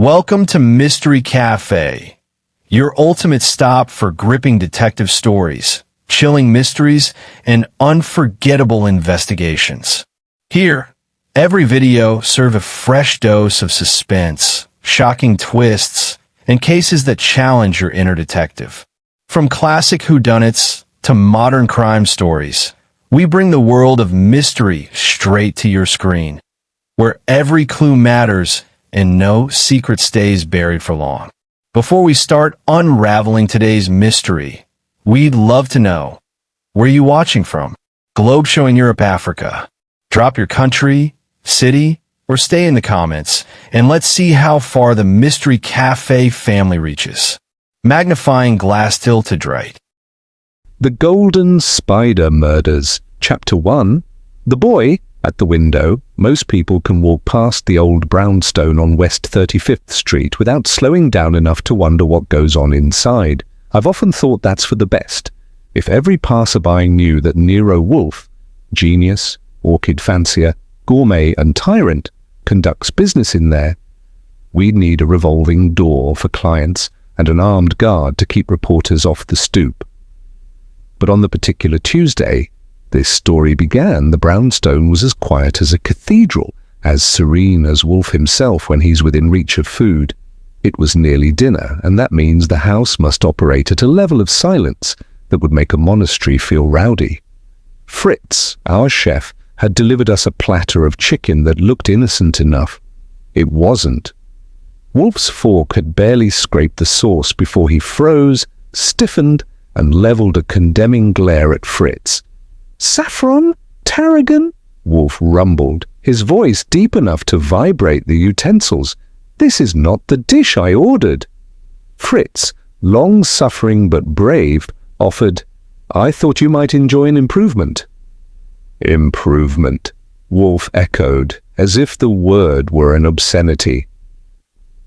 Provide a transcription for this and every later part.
Welcome to Mystery Cafe, your ultimate stop for gripping detective stories, chilling mysteries, and unforgettable investigations. Here, every video serves a fresh dose of suspense, shocking twists, and cases that challenge your inner detective. From classic whodunits to modern crime stories, we bring the world of mystery straight to your screen, where every clue matters and no secret stays buried for long. Before we start unraveling today's mystery, we'd love to know, where are you watching from? Globe showing Europe, Africa. Drop your country, city, or stay in the comments, and let's see how far the Mystery Cafe family reaches. Magnifying glass tilted right. The Golden Spider Murders, Chapter 1. The boy at the window. Most people can walk past the old brownstone on West 35th Street without slowing down enough to wonder what goes on inside. I've often thought that's for the best. If every passerby knew that Nero Wolfe, genius, orchid fancier, gourmet and tyrant, conducts business in there, we'd need a revolving door for clients and an armed guard to keep reporters off the stoop. But on the particular Tuesday this story began, the brownstone was as quiet as a cathedral, as serene as Wolfe himself when he's within reach of food. It was nearly dinner, and that means the house must operate at a level of silence that would make a monastery feel rowdy. Fritz, our chef, had delivered us a platter of chicken that looked innocent enough. It wasn't. Wolfe's fork had barely scraped the sauce before he froze, stiffened, and leveled a condemning glare at Fritz. "Saffron? Tarragon?" Wolfe rumbled, his voice deep enough to vibrate the utensils. "This is not the dish I ordered." Fritz, long-suffering but brave, offered, "I thought you might enjoy an improvement." "Improvement," Wolfe echoed, as if the word were an obscenity.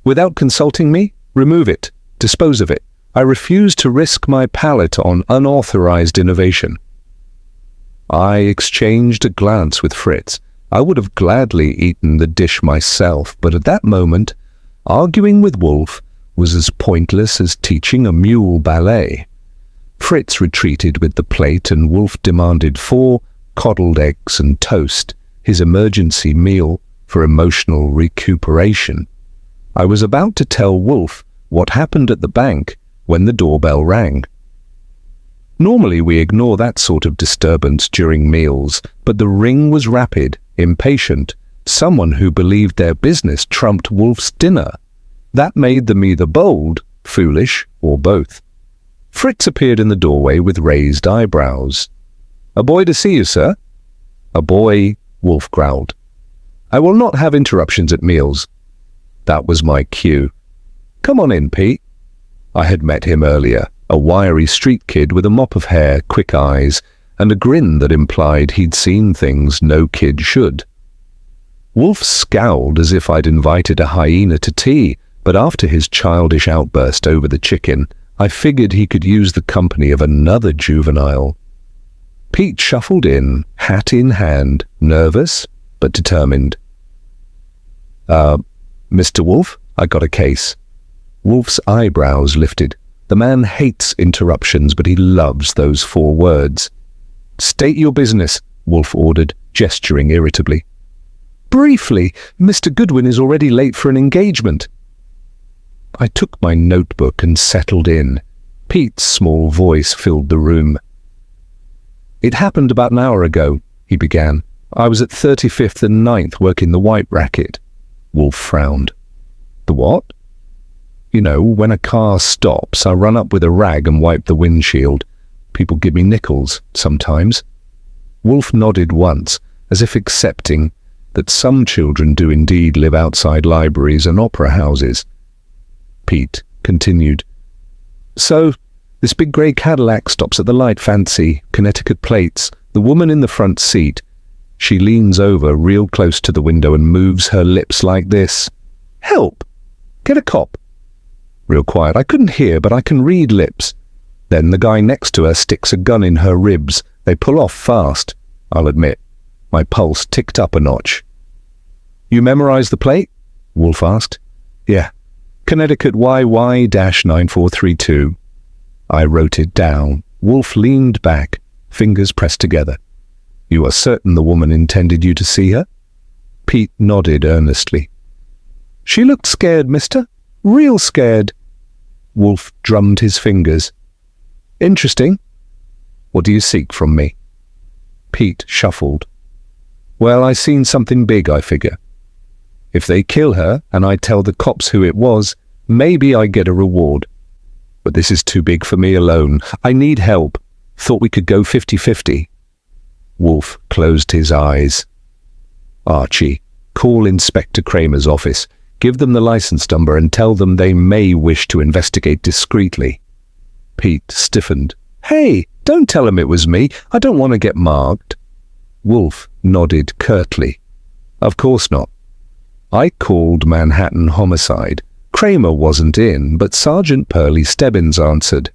"Without consulting me? Remove it. Dispose of it. I refuse to risk my palate on unauthorized innovation." I exchanged a glance with Fritz. I would have gladly eaten the dish myself, but at that moment, arguing with Wolfe was as pointless as teaching a mule ballet. Fritz retreated with the plate, and Wolfe demanded 4 coddled eggs and toast, his emergency meal for emotional recuperation. I was about to tell Wolfe what happened at the bank when the doorbell rang. Normally we ignore that sort of disturbance during meals, but the ring was rapid, impatient, someone who believed their business trumped Wolfe's dinner. That made them either bold, foolish, or both. Fritz appeared in the doorway with raised eyebrows. "A boy to see you, sir." "A boy," Wolfe growled. "I will not have interruptions at meals." That was my cue. "Come on in, Pete." I had met him earlier. A wiry street kid with a mop of hair, quick eyes, and a grin that implied he'd seen things no kid should. Wolfe scowled as if I'd invited a hyena to tea, but after his childish outburst over the chicken, I figured he could use the company of another juvenile. Pete shuffled in, hat in hand, nervous but determined. Mr. Wolfe, I got a case." Wolfe's eyebrows lifted. The man hates interruptions, but he loves those 4 words. "State your business," Wolfe ordered, gesturing irritably. "Briefly, Mr. Goodwin is already late for an engagement." I took my notebook and settled in. Pete's small voice filled the room. "It happened about an hour ago," he began. "I was at 35th and 9th working the white racket." Wolfe frowned. "The what?" "You know, when a car stops, I run up with a rag and wipe the windshield. People give me nickels, sometimes." Wolfe nodded once, as if accepting that some children do indeed live outside libraries and opera houses. Pete continued. "So, this big grey Cadillac stops at the light, fancy, Connecticut plates, the woman in the front seat. She leans over real close to the window and moves her lips like this. 'Help! Get a cop!' Real quiet. I couldn't hear, but I can read lips. Then the guy next to her sticks a gun in her ribs. They pull off fast. I'll admit, my pulse ticked up a notch." "You memorized the plate?" Wolfe asked. "Yeah, Connecticut YY-9432. I wrote it down. Wolfe leaned back, fingers pressed together. You are certain the woman intended you to see her? Pete nodded earnestly. She looked scared, mister. Real scared. Wolfe drummed his fingers. Interesting. What do you seek from me? Pete shuffled. Well, I seen something big, I figure. If they kill her and I tell the cops who it was, maybe I get a reward. But this is too big for me alone. I need help. Thought we could go 50-50. Wolfe closed his eyes. Archie, call Inspector Kramer's office. Give them the license number and tell them they may wish to investigate discreetly. Pete stiffened. Hey, don't tell them it was me. I don't want to get marked. Wolfe nodded curtly. Of course not. I called Manhattan Homicide. Kramer wasn't in, but Sergeant Pearlie Stebbins answered.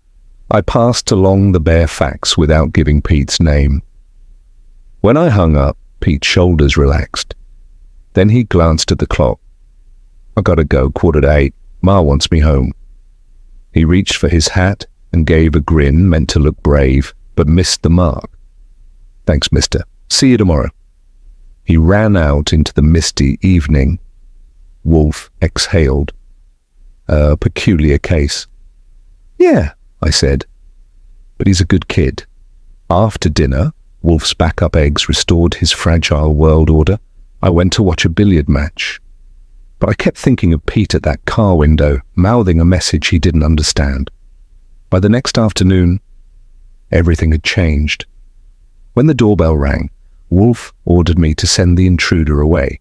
I passed along the bare facts without giving Pete's name. When I hung up, Pete's shoulders relaxed. Then he glanced at the clock. I gotta go, 7:45. Ma wants me home. He reached for his hat and gave a grin meant to look brave, but missed the mark. Thanks, mister. See you tomorrow. He ran out into the misty evening. Wolfe exhaled. A peculiar case. Yeah, I said. But he's a good kid. After dinner, Wolfe's backup eggs restored his fragile world order. I went to watch a billiard match. But I kept thinking of Pete at that car window, mouthing a message he didn't understand. By the next afternoon, everything had changed. When the doorbell rang, Wolfe ordered me to send the intruder away.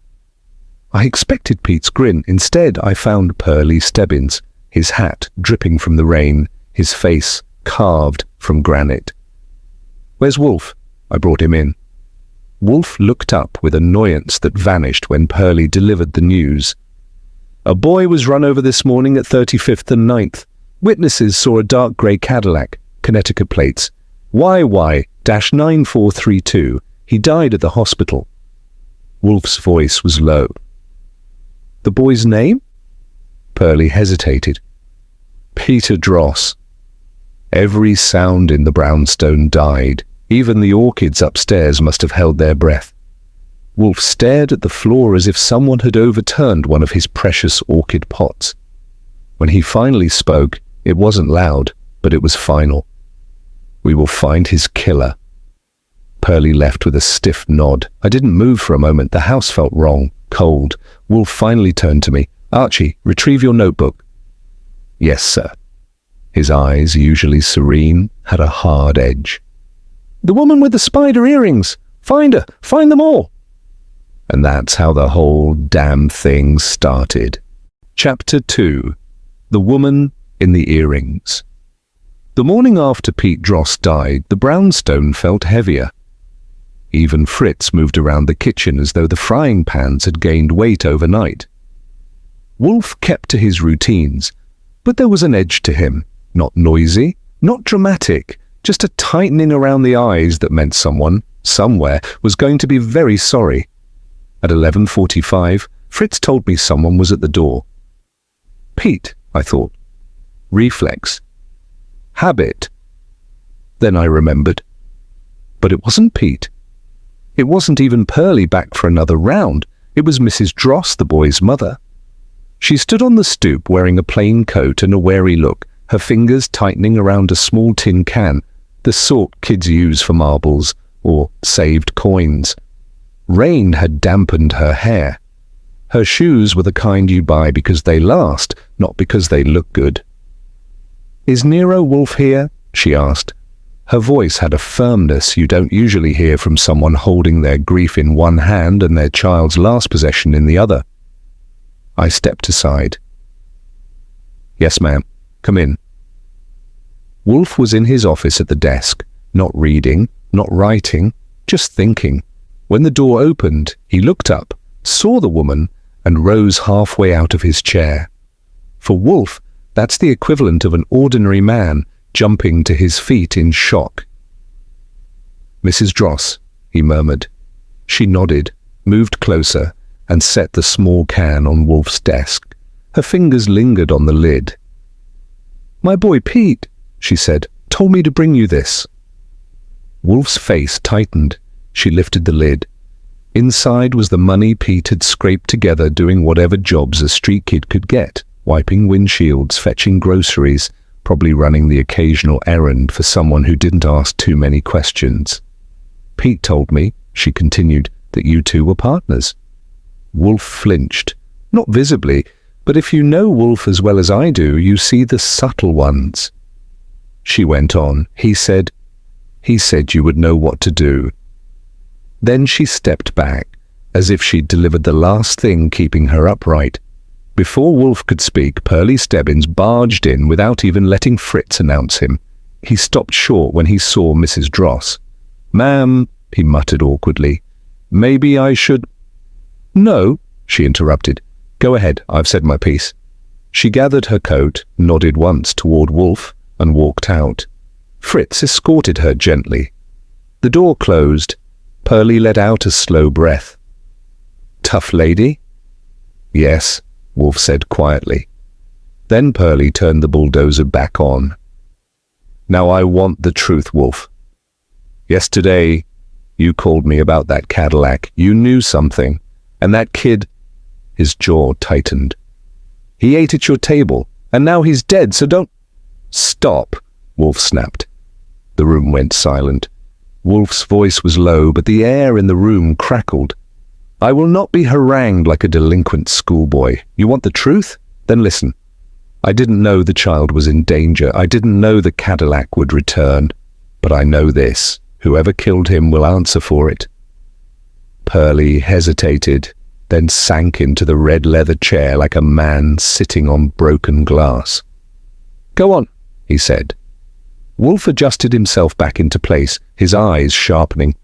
I expected Pete's grin. Instead, I found Pearlie Stebbins, his hat dripping from the rain, his face carved from granite. Where's Wolfe? I brought him in. Wolfe looked up with annoyance that vanished when Pearlie delivered the news. A boy was run over this morning at 35th and 9th. Witnesses saw a dark grey Cadillac, Connecticut plates, YY-9432. He died at the hospital. Wolfe's voice was low. The boy's name? Pearlie hesitated. Peter Dross. Every sound in the brownstone died. Even the orchids upstairs must have held their breath. Wolfe stared at the floor as if someone had overturned one of his precious orchid pots. When he finally spoke, it wasn't loud, but it was final. We will find his killer. Pearlie left with a stiff nod. I didn't move for a moment. The house felt wrong, cold. Wolfe finally turned to me. Archie, retrieve your notebook. Yes, sir. His eyes, usually serene, had a hard edge. The woman with the spider earrings. Find her. Find them all. And that's how the whole damn thing started. Chapter 2. The Woman in the Earrings. The morning after Pete Dross died, the brownstone felt heavier. Even Fritz moved around the kitchen as though the frying pans had gained weight overnight. Wolfe kept to his routines, but there was an edge to him. Not noisy, not dramatic, just a tightening around the eyes that meant someone, somewhere, was going to be very sorry. At 11:45, Fritz told me someone was at the door. Pete, I thought. Reflex. Habit. Then I remembered. But it wasn't Pete. It wasn't even Pearlie back for another round. It was Mrs. Dross, the boy's mother. She stood on the stoop wearing a plain coat and a wary look, her fingers tightening around a small tin can, the sort kids use for marbles or saved coins. Rain had dampened her hair. Her shoes were the kind you buy because they last, not because they look good. Is Nero Wolfe here? She asked. Her voice had a firmness you don't usually hear from someone holding their grief in one hand and their child's last possession in the other. I stepped aside. Yes, ma'am. Come in. Wolfe was in his office at the desk, not reading, not writing, just thinking. When the door opened, he looked up, saw the woman, and rose halfway out of his chair. For Wolfe, that's the equivalent of an ordinary man jumping to his feet in shock. Mrs. Dross, he murmured. She nodded, moved closer, and set the small can on Wolfe's desk. Her fingers lingered on the lid. "My boy Pete," she said, "told me to bring you this." Wolfe's face tightened. She lifted the lid. Inside was the money Pete had scraped together doing whatever jobs a street kid could get, wiping windshields, fetching groceries, probably running the occasional errand for someone who didn't ask too many questions. "Pete told me," she continued, "that you two were partners." Wolfe flinched. Not visibly, but if you know Wolfe as well as I do, you see the subtle ones. She went on. He said you would know what to do." Then she stepped back, as if she'd delivered the last thing keeping her upright. Before Wolfe could speak, Pearlie Stebbins barged in without even letting Fritz announce him. He stopped short when he saw Mrs. Dross. "Ma'am," he muttered awkwardly, "maybe I should—" "No," she interrupted. "Go ahead, I've said my piece." She gathered her coat, nodded once toward Wolfe, and walked out. Fritz escorted her gently. The door closed. Pearlie let out a slow breath. "Tough lady?" "Yes," Wolfe said quietly. Then Pearlie turned the bulldozer back on. "Now I want the truth, Wolfe. Yesterday, you called me about that Cadillac. You knew something. And that kid—" His jaw tightened. "He ate at your table, and now he's dead, so don't—" "Stop," Wolfe snapped. The room went silent. Wolfe's voice was low, but the air in the room crackled. "I will not be harangued like a delinquent schoolboy. You want the truth? Then listen. I didn't know the child was in danger. I didn't know the Cadillac would return. But I know this. Whoever killed him will answer for it." Pearlie hesitated, then sank into the red leather chair like a man sitting on broken glass. "Go on," he said. Wolfe adjusted himself back into place, his eyes sharpening.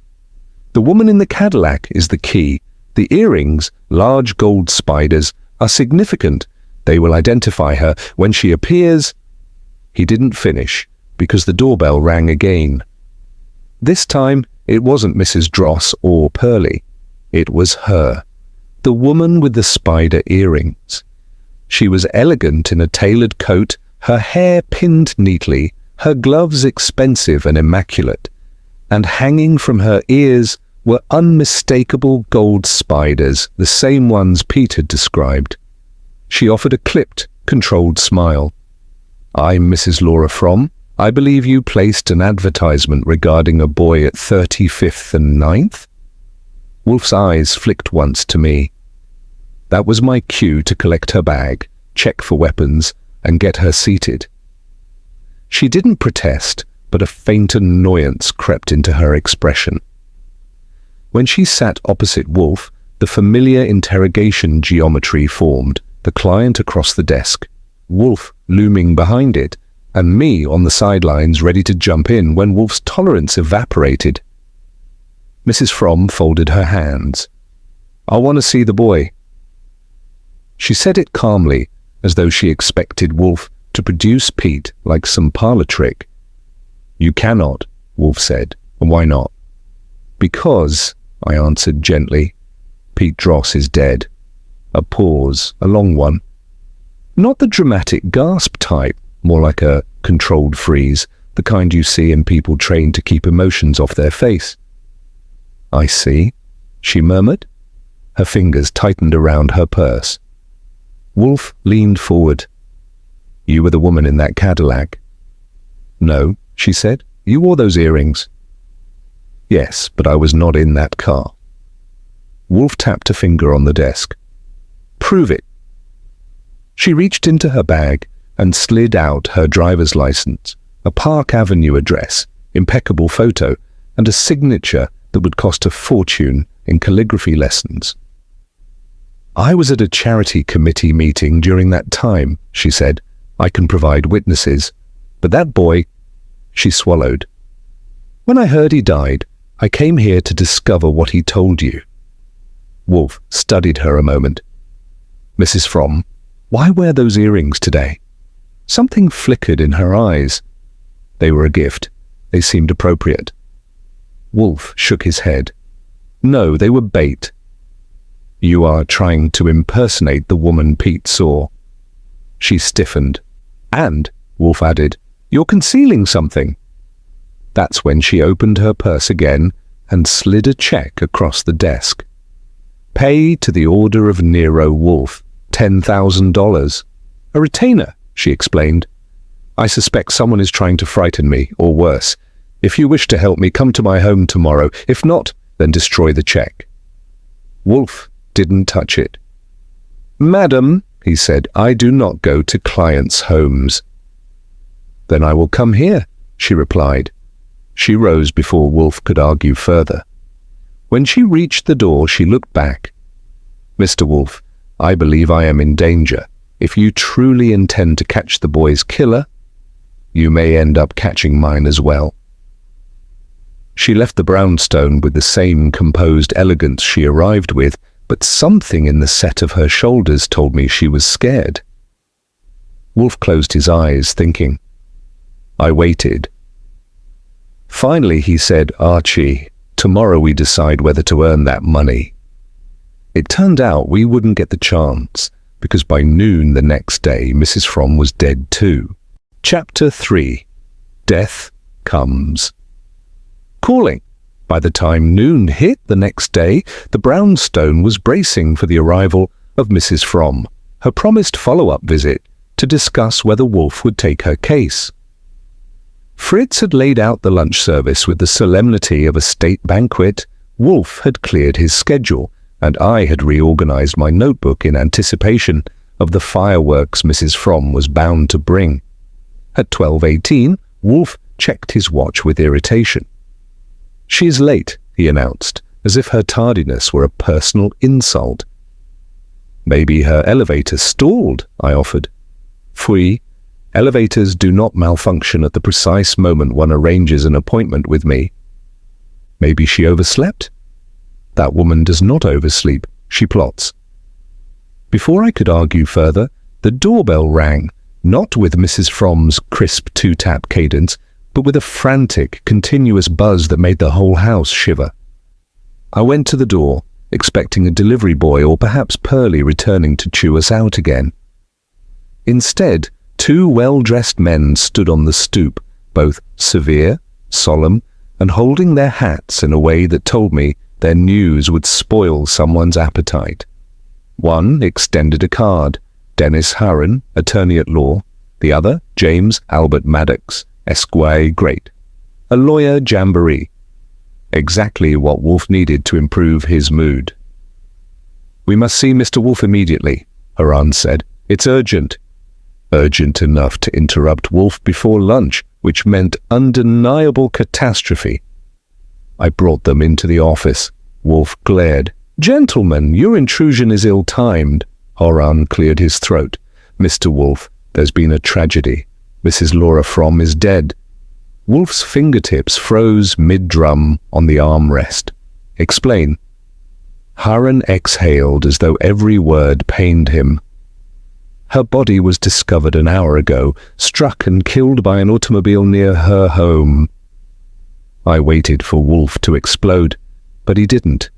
"The woman in the Cadillac is the key. The earrings, large gold spiders, are significant. They will identify her when she appears—" He didn't finish, because the doorbell rang again. This time, it wasn't Mrs. Dross or Pearlie. It was her, the woman with the spider earrings. She was elegant in a tailored coat, her hair pinned neatly, her gloves expensive and immaculate, and hanging from her ears were unmistakable gold spiders, the same ones Pete had described. She offered a clipped, controlled smile. "I'm Mrs. Laura Fromm. I believe you placed an advertisement regarding a boy at 35th and 9th? Wolfe's eyes flicked once to me. That was my cue to collect her bag, check for weapons, and get her seated. She didn't protest, but a faint annoyance crept into her expression. When she sat opposite Wolfe, the familiar interrogation geometry formed, the client across the desk, Wolfe looming behind it, and me on the sidelines ready to jump in when Wolfe's tolerance evaporated. Mrs. Fromm folded her hands. "I want to see the boy." She said it calmly, as though she expected Wolfe to produce Pete like some parlor trick. "You cannot," Wolfe said. "And why not?" "Because," I answered gently, "Pete Dross is dead." A pause, a long one. Not the dramatic gasp type, more like a controlled freeze, the kind you see in people trained to keep emotions off their face. "I see," she murmured. Her fingers tightened around her purse. Wolfe leaned forward. "You were the woman in that Cadillac." "No," she said. "You wore those earrings." "Yes, but I was not in that car." Wolfe tapped a finger on the desk. "Prove it." She reached into her bag and slid out her driver's license, a Park Avenue address, impeccable photo, and a signature that would cost a fortune in calligraphy lessons. "I was at a charity committee meeting during that time," she said. "I can provide witnesses. But that boy—" She swallowed. "When I heard he died, I came here to discover what he told you." Wolfe studied her a moment. "Mrs. Fromm, why wear those earrings today?" Something flickered in her eyes. They were a gift. They seemed appropriate. Wolfe shook his head. "No, they were bait." "You are trying to impersonate the woman Pete saw." She stiffened. And, Wolfe added, you're concealing something. That's when she opened her purse again and slid a check across the desk. Pay to the order of Nero Wolfe, $10,000. A retainer, she explained. I suspect someone is trying to frighten me, or worse. If you wish to help me, come to my home tomorrow. If not, then destroy the check. Wolfe didn't touch it. Madam, he said, I do not go to clients' homes. Then I will come here, she replied. She rose before Wolfe could argue further. When she reached the door, she looked back. Mr. Wolfe, I believe I am in danger. If you truly intend to catch the boy's killer, you may end up catching mine as well. She left the brownstone with the same composed elegance she arrived with, but something in the set of her shoulders told me she was scared. Wolfe closed his eyes, thinking. I waited. Finally he said, Archie, tomorrow we decide whether to earn that money. It turned out we wouldn't get the chance, because by noon the next day Mrs. Fromm was dead too. Chapter 3. Death Comes. Calling. By the time noon hit the next day, the brownstone was bracing for the arrival of Mrs. Fromm, her promised follow-up visit to discuss whether Wolfe would take her case. Fritz had laid out the lunch service with the solemnity of a state banquet. Wolfe had cleared his schedule, and I had reorganized my notebook in anticipation of the fireworks Mrs. Fromm was bound to bring. At 12:18, Wolfe checked his watch with irritation. She's late, he announced, as if her tardiness were a personal insult. Maybe her elevator stalled, I offered. Pfui, elevators do not malfunction at the precise moment one arranges an appointment with me. Maybe she overslept? That woman does not oversleep, she plots. Before I could argue further, the doorbell rang, not with Mrs. Fromm's crisp two-tap cadence, but with a frantic, continuous buzz that made the whole house shiver. I went to the door, expecting a delivery boy or perhaps Pearlie returning to chew us out again. Instead, two well-dressed men stood on the stoop, both severe, solemn, and holding their hats in a way that told me their news would spoil someone's appetite. One extended a card, Dennis Harron, attorney at law. The other, James Albert Maddox, Esquire Great, a lawyer jamboree. Exactly what Wolfe needed to improve his mood. We must see Mr. Wolfe immediately, Harron said. It's urgent. Urgent enough to interrupt Wolfe before lunch, which meant undeniable catastrophe. I brought them into the office. Wolfe glared. Gentlemen, your intrusion is ill-timed. Harron cleared his throat. Mr. Wolfe, there's been a tragedy. Mrs. Laura Fromm is dead. Wolfe's fingertips froze mid-drum on the armrest. Explain. Harron exhaled as though every word pained him. Her body was discovered an hour ago, struck and killed by an automobile near her home. I waited for Wolfe to explode, but he didn't.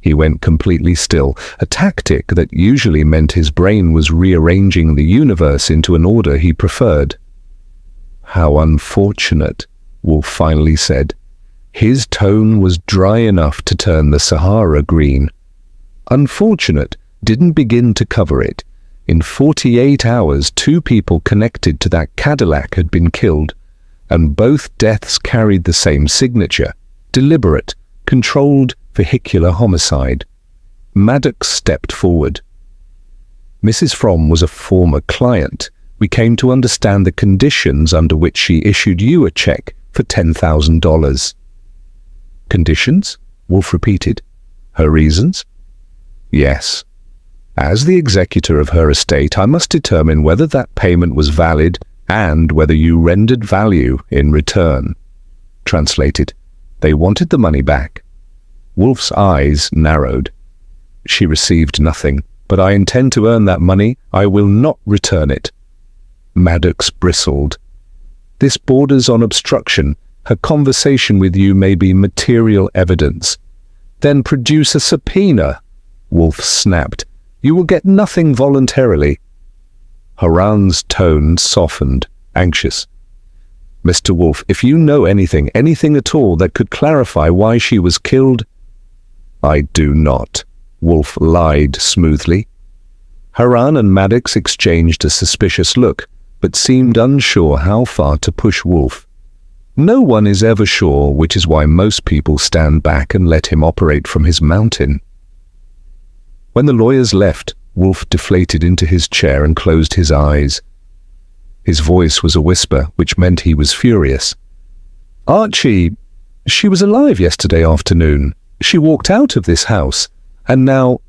He went completely still, a tactic that usually meant his brain was rearranging the universe into an order he preferred. How unfortunate, Wolfe finally said. His tone was dry enough to turn the Sahara green. Unfortunate didn't begin to cover it. In 48 hours, 2 people connected to that Cadillac had been killed, and both deaths carried the same signature: deliberate, controlled vehicular homicide. Maddox stepped forward. Mrs. Fromm was a former client. We came to understand the conditions under which she issued you a check for $10,000. Conditions? Wolfe repeated. Her reasons? Yes. As the executor of her estate, I must determine whether that payment was valid and whether you rendered value in return. Translated, they wanted the money back. Wolfe's eyes narrowed. She received nothing, but I intend to earn that money. I will not return it. Maddox bristled. This borders on obstruction. Her conversation with you may be material evidence. Then produce a subpoena. Wolfe snapped. You will get nothing voluntarily. Haran's tone softened, anxious. Mr. Wolfe, if you know anything at all that could clarify why she was killed— I do not, Wolfe lied smoothly. Haran and Maddox exchanged a suspicious look, but seemed unsure how far to push Wolfe. No one is ever sure, which is why most people stand back and let him operate from his mountain. When the lawyers left, Wolfe deflated into his chair and closed his eyes. His voice was a whisper, which meant he was furious. Archie, she was alive yesterday afternoon. She walked out of this house, and now—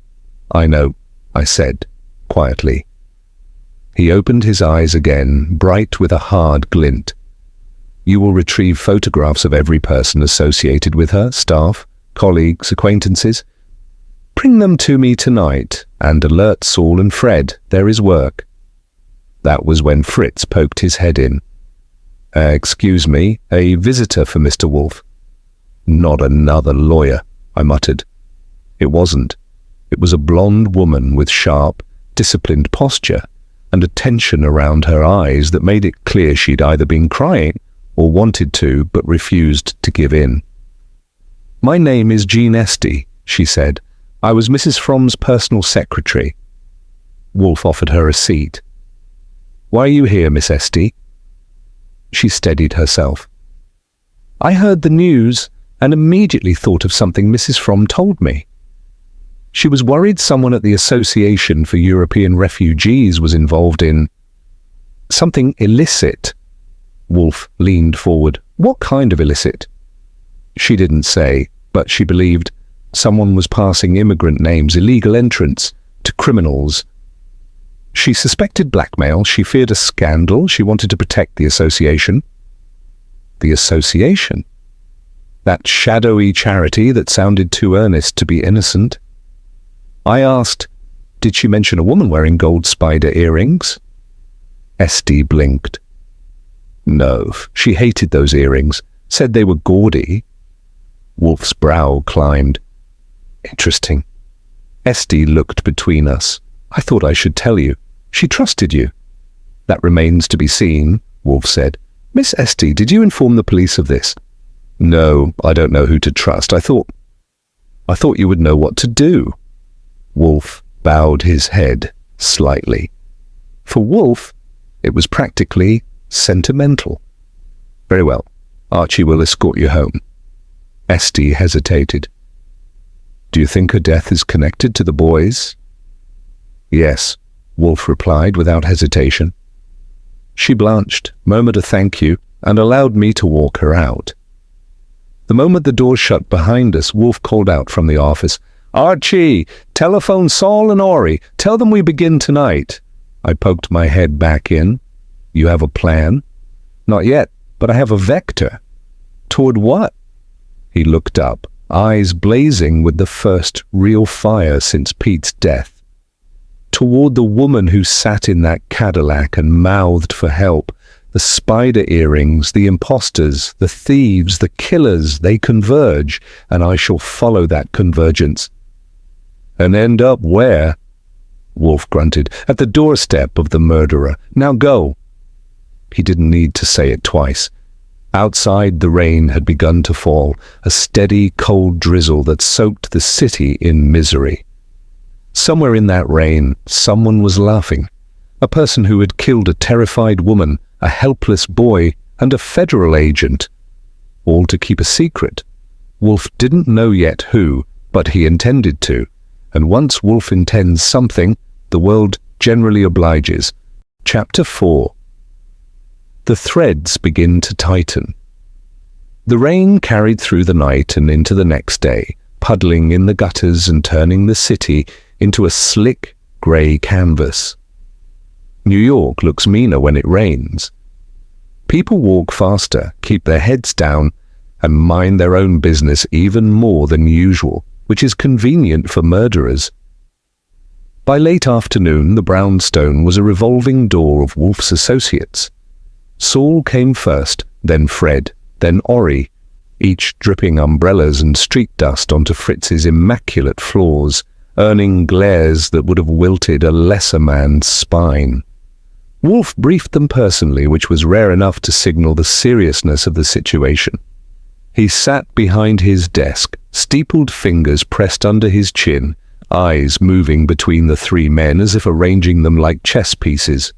I know, I said, quietly. He opened his eyes again, bright with a hard glint. You will retrieve photographs of every person associated with her, staff, colleagues, acquaintances. Bring them to me tonight, and alert Saul and Fred. There is work. That was when Fritz poked his head in. Excuse me, a visitor for Mr. Wolfe. Not another lawyer, I muttered. It wasn't. It was a blonde woman with sharp, disciplined posture and a tension around her eyes that made it clear she'd either been crying or wanted to but refused to give in. My name is Jean Esty, she said. I was Mrs. Fromm's personal secretary. Wolfe offered her a seat. Why are you here, Miss Esty? She steadied herself. I heard the news and immediately thought of something Mrs. Fromm told me. She was worried someone at the Association for European Refugees was involved in something illicit. Wolfe leaned forward. What kind of illicit? She didn't say, but she believed someone was passing immigrant names, illegal entrants, to criminals. She suspected blackmail. She feared a scandal. She wanted to protect the association. The association? That shadowy charity that sounded too earnest to be innocent. I asked, did she mention a woman wearing gold spider earrings? Esty blinked. No, she hated those earrings, said they were gaudy. Wolfe's brow climbed. Interesting. Esty looked between us. I thought I should tell you. She trusted you. That remains to be seen, Wolfe said. Miss Esty, did you inform the police of this? No, I don't know who to trust. I thought you would know what to do. Wolfe bowed his head slightly. For Wolfe, it was practically sentimental. Very well. Archie will escort you home. Esty hesitated. Do you think her death is connected to the boys? Yes, Wolfe replied without hesitation. She blanched, murmured a thank you, and allowed me to walk her out. The moment the door shut behind us, Wolfe called out from the office, Archie, telephone Saul and Ori. Tell them we begin tonight. I poked my head back in. You have a plan? Not yet, but I have a vector. Toward what? He looked up, eyes blazing with the first real fire since Pete's death. Toward the woman who sat in that Cadillac and mouthed for help. The spider earrings, the imposters, the thieves, the killers, they converge, and I shall follow that convergence. And end up where? Wolfe grunted. At the doorstep of the murderer. Now go. He didn't need to say it twice. Outside, the rain had begun to fall, a steady, cold drizzle that soaked the city in misery. Somewhere in that rain, someone was laughing. A person who had killed a terrified woman, a helpless boy, and a federal agent. All to keep a secret. Wolfe didn't know yet who, but he intended to. And once Wolfe intends something, the world generally obliges. Chapter 4. The threads begin to tighten. The rain carried through the night and into the next day, puddling in the gutters and turning the city into a slick, grey canvas. New York looks meaner when it rains. People walk faster, keep their heads down, and mind their own business even more than usual, which is convenient for murderers. By late afternoon, the brownstone was a revolving door of Wolfe's associates. Saul came first, then Fred, then Ori, each dripping umbrellas and street dust onto Fritz's immaculate floors, earning glares that would have wilted a lesser man's spine. Wolfe briefed them personally, which was rare enough to signal the seriousness of the situation. He sat behind his desk, steepled fingers pressed under his chin, eyes moving between the three men as if arranging them like chess pieces.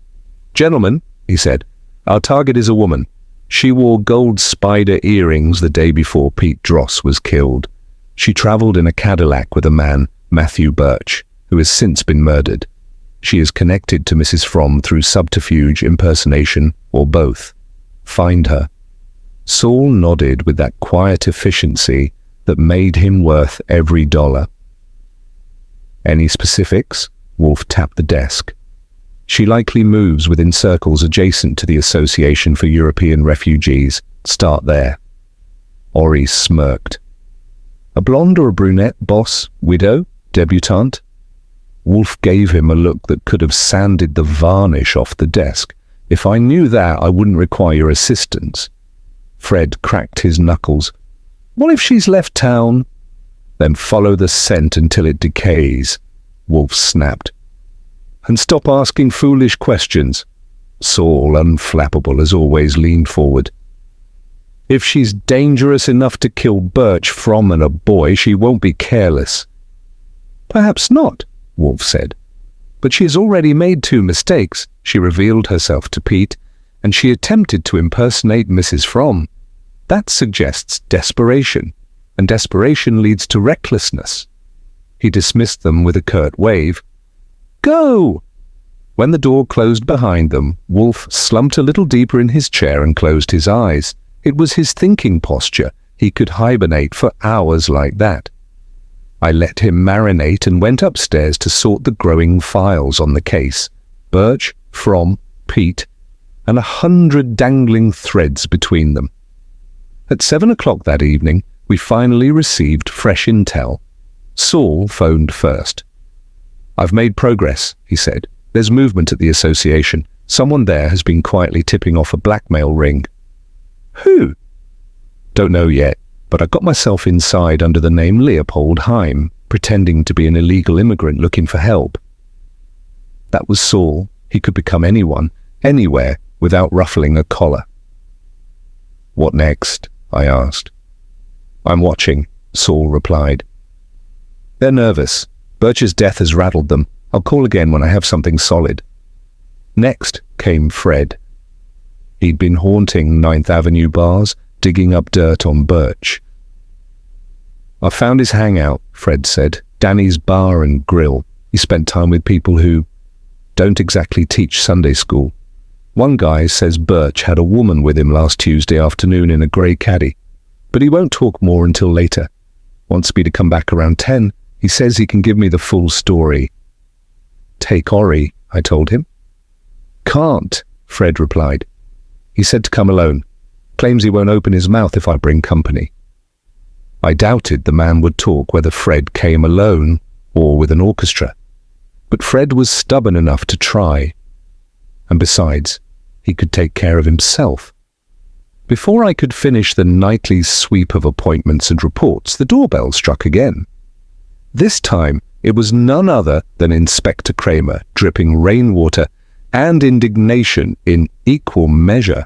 "Gentlemen," he said, "our target is a woman. She wore gold spider earrings the day before Pete Dross was killed. She traveled in a Cadillac with a man, Matthew Birch, who has since been murdered. She is connected to Mrs. Fromm through subterfuge, impersonation, or both. Find her." Saul nodded with that quiet efficiency that made him worth every dollar. "Any specifics?" Wolfe tapped the desk. "She likely moves within circles adjacent to the Association for European Refugees. Start there." Ori smirked. "A blonde or a brunette, boss? Widow? Debutante?" Wolfe gave him a look that could have sanded the varnish off the desk. "If I knew that, I wouldn't require your assistance." Fred cracked his knuckles. "What if she's left town?" "Then follow the scent until it decays," Wolfe snapped. "And stop asking foolish questions." Saul, unflappable as always, leaned forward. "If she's dangerous enough to kill Birch, Fromm and a boy, she won't be careless." "Perhaps not," Wolfe said. "But she has already made 2 mistakes. She revealed herself to Pete, and she attempted to impersonate Mrs. Fromm. That suggests desperation, and desperation leads to recklessness." He dismissed them with a curt wave. "Go!" When the door closed behind them, Wolfe slumped a little deeper in his chair and closed his eyes. It was his thinking posture. He could hibernate for hours like that. I let him marinate and went upstairs to sort the growing files on the case. Birch, Fromm, Pete, and 100 dangling threads between them. At 7 o'clock that evening, we finally received fresh intel. Saul phoned first. "I've made progress," he said. "There's movement at the association. Someone there has been quietly tipping off a blackmail ring." "Who?" "Don't know yet, but I got myself inside under the name Leopold Heim, pretending to be an illegal immigrant looking for help." That was Saul. He could become anyone, anywhere, without ruffling a collar. "What next?" I asked. "I'm watching," Saul replied. "They're nervous. Birch's death has rattled them. I'll call again when I have something solid." Next came Fred. He'd been haunting 9th Avenue bars, digging up dirt on Birch. "I found his hangout," Fred said. "Danny's Bar and Grill. He spent time with people who don't exactly teach Sunday school. One guy says Birch had a woman with him last Tuesday afternoon in a grey caddy, but he won't talk more until later. Wants me to come back around 10. He says he can give me the full story." "Take Ori," I told him. "Can't," Fred replied. "He said to come alone. Claims he won't open his mouth if I bring company." I doubted the man would talk whether Fred came alone or with an orchestra. But Fred was stubborn enough to try. And besides, he could take care of himself. Before I could finish the nightly sweep of appointments and reports, the doorbell struck again. This time, it was none other than Inspector Kramer, dripping rainwater and indignation in equal measure.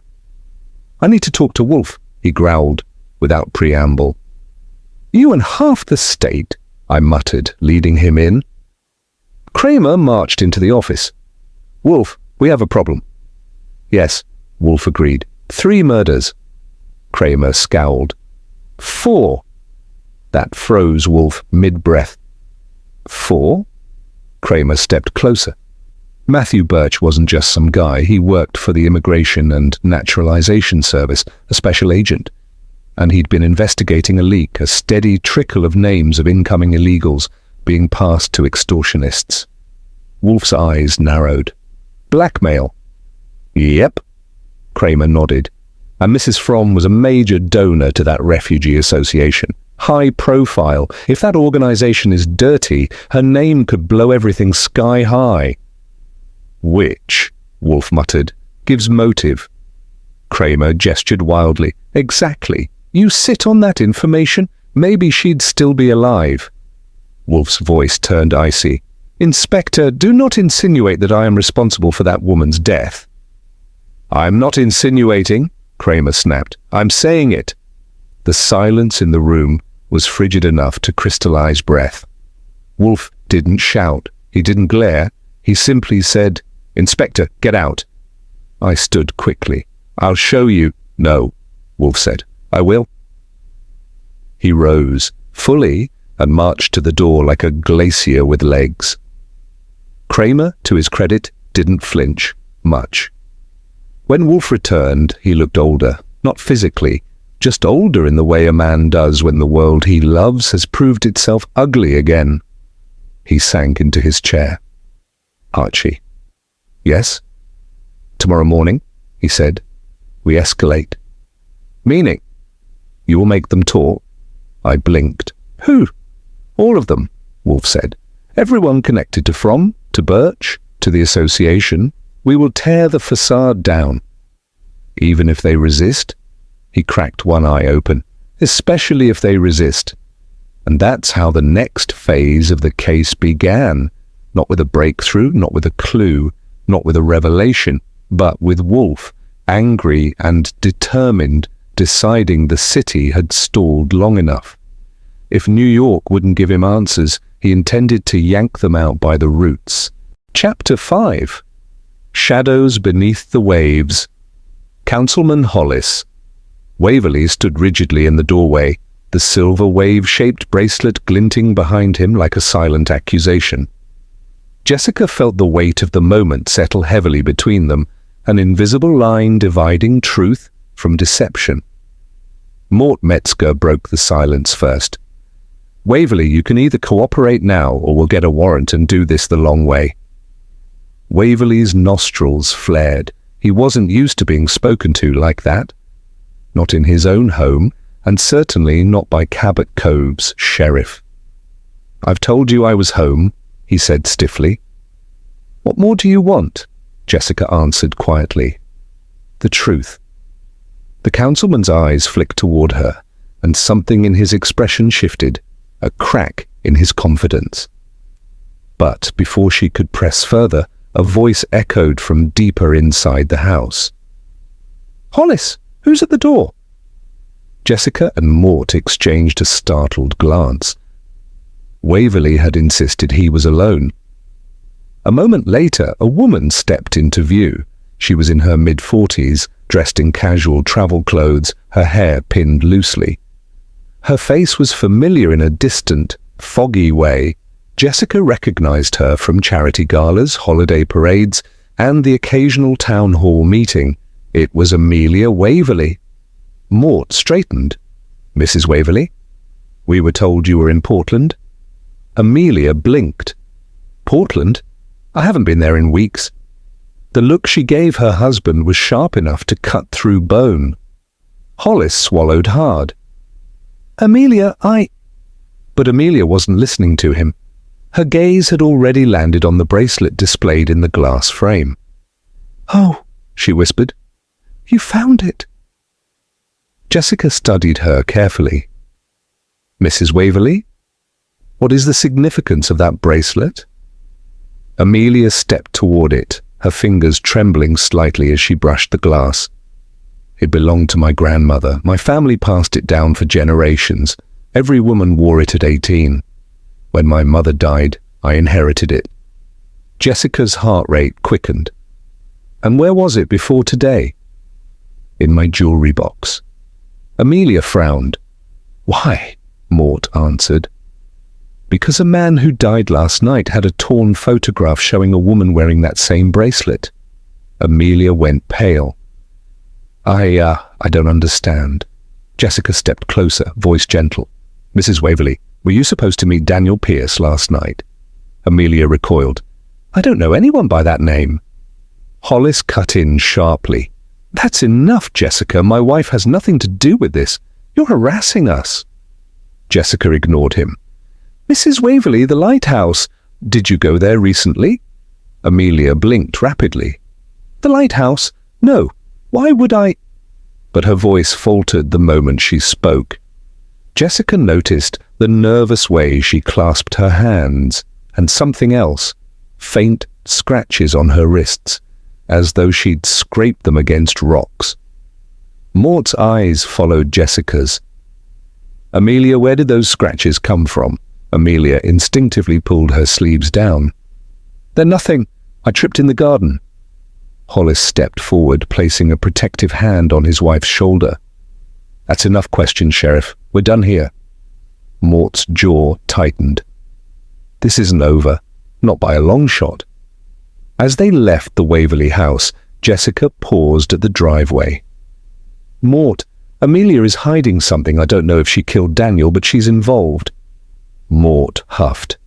"I need to talk to Wolfe," he growled, without preamble. "You and half the state," I muttered, leading him in. Kramer marched into the office. "Wolfe, we have a problem." "Yes," Wolfe agreed. 3 murders. Kramer scowled. 4. That froze Wolfe mid-breath. 4? Kramer stepped closer. Matthew Birch wasn't just some guy. He worked for the Immigration and Naturalization Service, a special agent. And he'd been investigating a leak, a steady trickle of names of incoming illegals being passed to extortionists. Wolfe's eyes narrowed. "Blackmail?" "Yep." Kramer nodded. "And Mrs. Fromm was a major donor to that refugee association. High profile. If that organization is dirty, her name could blow everything sky high." "Which," Wolfe muttered, "gives motive." Kramer gestured wildly. "Exactly. You sit on that information? Maybe she'd still be alive." Wolfe's voice turned icy. "Inspector, do not insinuate that I am responsible for that woman's death." I'm not insinuating, Kramer snapped. I'm saying it. The silence in the room was frigid enough to crystallize breath. Wolfe didn't shout. He didn't glare. He simply said, "Inspector, get out." I stood quickly. "I'll show you." "No," Wolfe said. "I will." He rose, fully, and marched to the door like a glacier with legs. Kramer, to his credit, didn't flinch much. When Wolfe returned, he looked older, not physically, just older in the way a man does when the world he loves has proved itself ugly again. He sank into his chair. "Archie." "Yes?" "Tomorrow morning," he said, "we escalate." "Meaning?" "You will make them talk." I blinked. "Who?" "All of them," Wolfe said. "Everyone connected to Fromm, to Birch, to the association. We will tear the facade down." "Even if they resist?" He cracked one eye open. "Especially if they resist." And that's how the next phase of the case began. Not with a breakthrough, not with a clue, not with a revelation, but with Wolfe, angry and determined, deciding the city had stalled long enough. If New York wouldn't give him answers, he intended to yank them out by the roots. Chapter 5. Shadows Beneath the Waves. Councilman Hollis. Waverley stood rigidly in the doorway, the silver wave-shaped bracelet glinting behind him like a silent accusation. Jessica felt the weight of the moment settle heavily between them, an invisible line dividing truth from deception. Mort Metzger broke the silence first. "Waverley, you can either cooperate now or we'll get a warrant and do this the long way." Waverley's nostrils flared. He wasn't used to being spoken to like that. Not in his own home, and certainly not by Cabot Cove's sheriff. "I've told you I was home," he said stiffly. "What more do you want?" Jessica answered quietly. "The truth." The councilman's eyes flicked toward her, and something in his expression shifted, a crack in his confidence. But before she could press further, a voice echoed from deeper inside the house. "Hollis, who's at the door?" Jessica and Mort exchanged a startled glance. Waverley had insisted he was alone. A moment later, a woman stepped into view. She was in her mid-40s, dressed in casual travel clothes, her hair pinned loosely. Her face was familiar in a distant, foggy way. Jessica recognized her from charity galas, holiday parades, and the occasional town hall meeting. It was Amelia Waverley. Mort straightened. "Mrs. Waverley? We were told you were in Portland." Amelia blinked. "Portland? I haven't been there in weeks." The look she gave her husband was sharp enough to cut through bone. Hollis swallowed hard. "Amelia, But Amelia wasn't listening to him. Her gaze had already landed on the bracelet displayed in the glass frame. "Oh," she whispered. "You found it." Jessica studied her carefully. "Mrs. Waverley? What is the significance of that bracelet?" Amelia stepped toward it, her fingers trembling slightly as she brushed the glass. "It belonged to my grandmother. My family passed it down for generations. Every woman wore it at 18. When my mother died, I inherited it." Jessica's heart rate quickened. "And where was it before today?" "In my jewelry box." Amelia frowned. "Why?" Mort answered. "Because a man who died last night had a torn photograph showing a woman wearing that same bracelet." Amelia went pale. I don't understand." Jessica stepped closer, voice gentle. "Mrs. Waverley, were you supposed to meet Daniel Pierce last night?" Amelia recoiled. "I don't know anyone by that name." Hollis cut in sharply. "That's enough, Jessica. My wife has nothing to do with this. You're harassing us." Jessica ignored him. "Mrs. Waverley, the lighthouse. Did you go there recently?" Amelia blinked rapidly. "The lighthouse? No. Why would I?" But her voice faltered the moment she spoke. Jessica noticed the nervous way she clasped her hands, and something else, faint scratches on her wrists, as though she'd scraped them against rocks. Mort's eyes followed Jessica's. "Amelia, where did those scratches come from?" Amelia instinctively pulled her sleeves down. "They're nothing. I tripped in the garden." Hollis stepped forward, placing a protective hand on his wife's shoulder. "That's enough questions, Sheriff. We're done here." Mort's jaw tightened. This isn't over, not by a long shot. As they left the Waverly house, Jessica paused at the driveway. "Mort, Amelia is hiding something. I don't know if she killed Daniel, but she's involved." Mort huffed.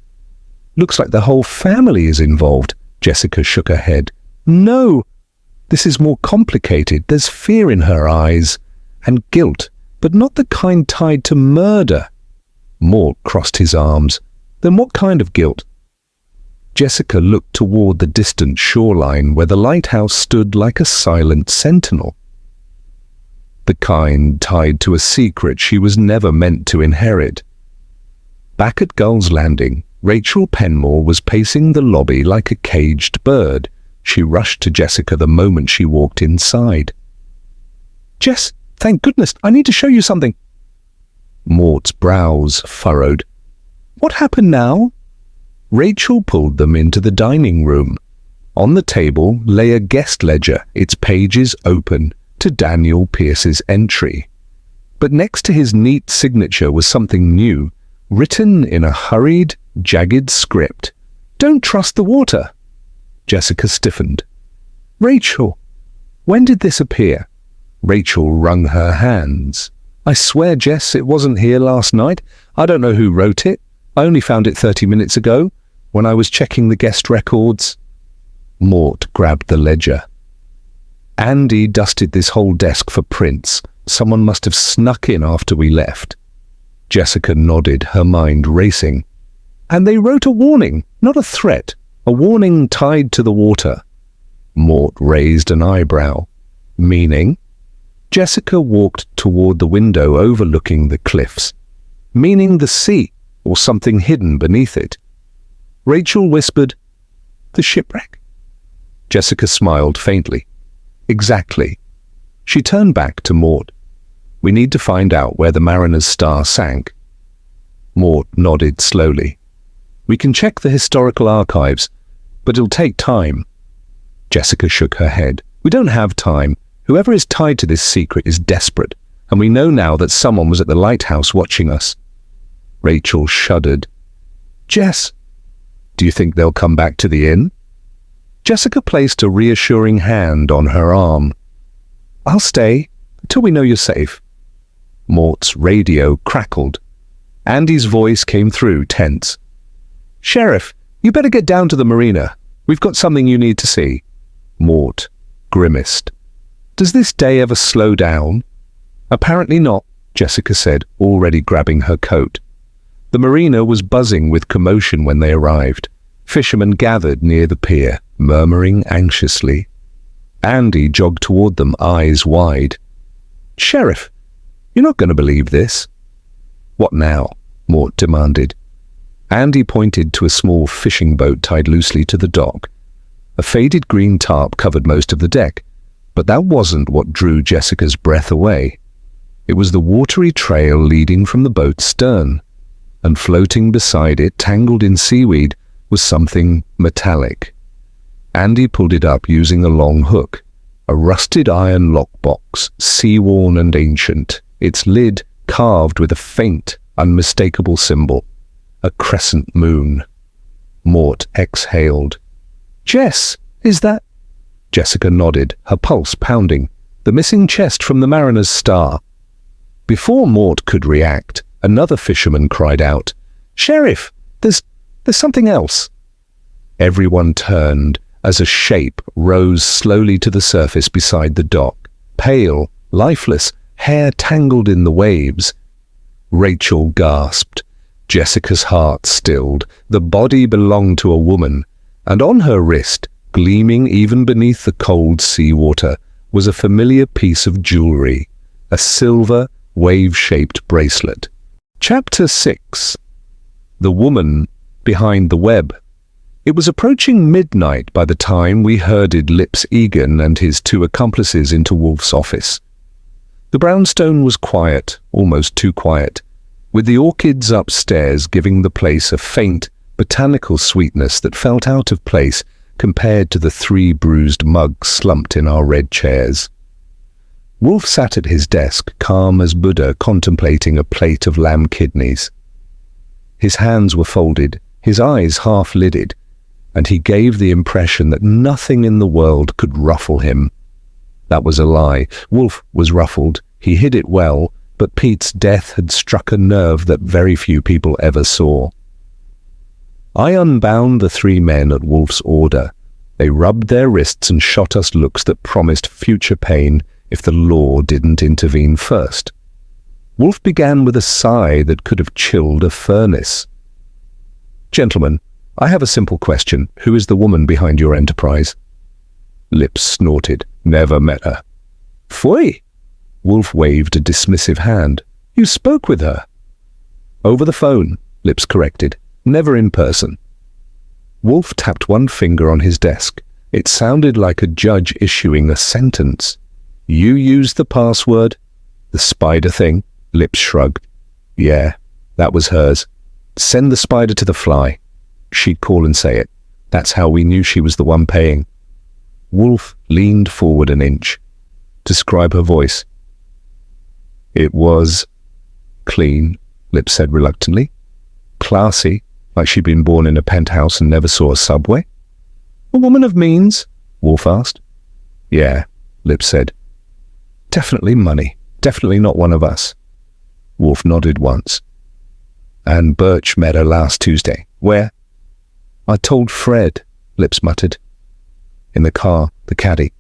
"Looks like the whole family is involved." Jessica shook her head. "No, this is more complicated. There's fear in her eyes, and guilt, but not the kind tied to murder." Mort crossed his arms. "Then what kind of guilt?" Jessica looked toward the distant shoreline where the lighthouse stood like a silent sentinel. The kind tied to a secret she was never meant to inherit. Back at Gull's Landing, Rachel Penmore was pacing the lobby like a caged bird. She rushed to Jessica the moment she walked inside. "Jess, thank goodness, I need to show you something." Mort's brows furrowed. "What happened now?" Rachel pulled them into the dining room. On the table lay a guest ledger, its pages open to Daniel Pierce's entry. But next to his neat signature was something new, written in a hurried, jagged script. "Don't trust the water." Jessica stiffened. "Rachel, when did this appear?" Rachel wrung her hands. "I swear, Jess, it wasn't here last night. I don't know who wrote it. I only found it 30 minutes ago, when I was checking the guest records." Mort grabbed the ledger. "Andy dusted this whole desk for prints. Someone must have snuck in after we left." Jessica nodded, her mind racing. "And they wrote a warning, not a threat. A warning tied to the water." Mort raised an eyebrow. "Meaning?" Jessica walked toward the window overlooking the cliffs. "Meaning the sea, or something hidden beneath it." Rachel whispered, "The shipwreck?" Jessica smiled faintly. "Exactly." She turned back to Mort. "We need to find out where the Mariner's Star sank." Mort nodded slowly. "We can check the historical archives, but it'll take time." Jessica shook her head. "We don't have time. Whoever is tied to this secret is desperate, and we know now that someone was at the lighthouse watching us." Rachel shuddered. "Jess, do you think they'll come back to the inn?" Jessica placed a reassuring hand on her arm. "I'll stay until we know you're safe." Mort's radio crackled. Andy's voice came through, tense. "Sheriff, you better get down to the marina. We've got something you need to see." Mort grimaced. "Does this day ever slow down?" "Apparently not," Jessica said, already grabbing her coat. The marina was buzzing with commotion when they arrived. Fishermen gathered near the pier, murmuring anxiously. Andy jogged toward them, eyes wide. "Sheriff, you're not going to believe this." "What now?" Mort demanded. Andy pointed to a small fishing boat tied loosely to the dock. A faded green tarp covered most of the deck, but that wasn't what drew Jessica's breath away. It was the watery trail leading from the boat's stern, and floating beside it, tangled in seaweed, was something metallic. Andy pulled it up using a long hook, a rusted iron lockbox, sea-worn and ancient, its lid carved with a faint, unmistakable symbol, a crescent moon. Mort exhaled. "Jess, is that—" Jessica nodded, her pulse pounding. "The missing chest from the Mariner's Star." Before Mort could react, another fisherman cried out, "Sheriff, there's something else." Everyone turned as a shape rose slowly to the surface beside the dock, pale, lifeless, hair tangled in the waves. Rachel gasped. Jessica's heart stilled. The body belonged to a woman, and on her wrist, gleaming even beneath the cold seawater, was a familiar piece of jewelry, a silver, wave-shaped bracelet. Chapter 6. The Woman Behind the Web. It was approaching midnight by the time we herded Lips Egan and his two accomplices into Wolfe's office. The brownstone was quiet, almost too quiet, with the orchids upstairs giving the place a faint, botanical sweetness that felt out of place compared to the three bruised mugs slumped in our red chairs. Wolfe sat at his desk, calm as Buddha contemplating a plate of lamb kidneys. His hands were folded, his eyes half-lidded, and he gave the impression that nothing in the world could ruffle him. That was a lie. Wolfe was ruffled. He hid it well, but Pete's death had struck a nerve that very few people ever saw. I unbound the three men at Wolfe's order. They rubbed their wrists and shot us looks that promised future pain if the law didn't intervene first. Wolfe began with a sigh that could have chilled a furnace. "Gentlemen, I have a simple question. Who is the woman behind your enterprise?" Lips snorted. "Never met her." "Pfui!" Wolfe waved a dismissive hand. "You spoke with her." "Over the phone," Lips corrected. "Never in person." Wolfe tapped one finger on his desk. It sounded like a judge issuing a sentence. "You used the password?" "The spider thing?" Lips shrugged. "Yeah, that was hers. Send the spider to the fly. She'd call and say it. That's how we knew she was the one paying." Wolfe leaned forward an inch. "Describe her voice." "It was clean," Lips said reluctantly. "Classy, like she'd been born in a penthouse and never saw a subway." "A woman of means?" Wolfe asked. "Yeah," Lips said. "Definitely money. Definitely not one of us." Wolfe nodded once. "And Birch met her last Tuesday. Where?" "I told Fred," Lips muttered. "In the car, the caddy."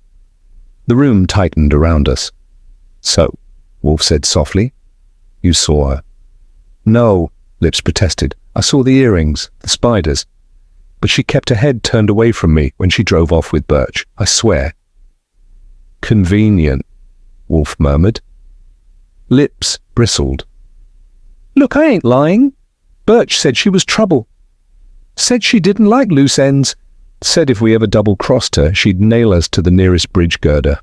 The room tightened around us. "So," Wolfe said softly, "you saw her?" "No," Lips protested. "I saw the earrings, the spiders. But she kept her head turned away from me when she drove off with Birch, I swear." "Convenient," Wolfe murmured. Lips bristled. "Look, I ain't lying. Birch said she was trouble. Said she didn't like loose ends. Said if we ever double-crossed her, she'd nail us to the nearest bridge girder."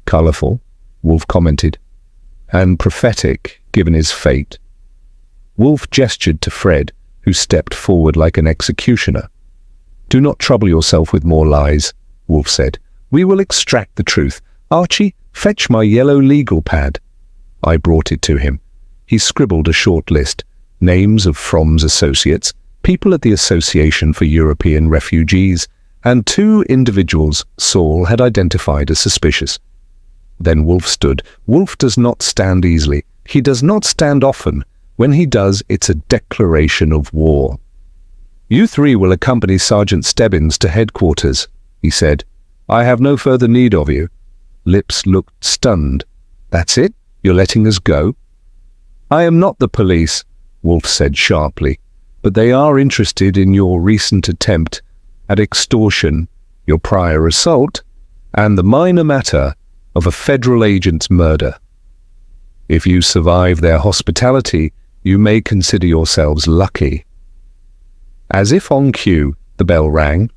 "Colourful," Wolfe commented. "And prophetic, given his fate." Wolfe gestured to Fred, who stepped forward like an executioner. "Do not trouble yourself with more lies," Wolfe said. "We will extract the truth. Archie, fetch my yellow legal pad." I brought it to him. He scribbled a short list, names of Fromm's associates, people at the Association for European Refugees, and two individuals Saul had identified as suspicious. Then Wolfe stood. Wolfe does not stand easily. He does not stand often. When he does, it's a declaration of war. "You three will accompany Sergeant Stebbins to headquarters," he said. "I have no further need of you." Lips looked stunned. "That's it? You're letting us go?" "I am not the police," Wolfe said sharply, "but they are interested in your recent attempt at extortion, your prior assault, and the minor matter of a federal agent's murder. If you survive their hospitality, you may consider yourselves lucky." As if on cue, the bell rang.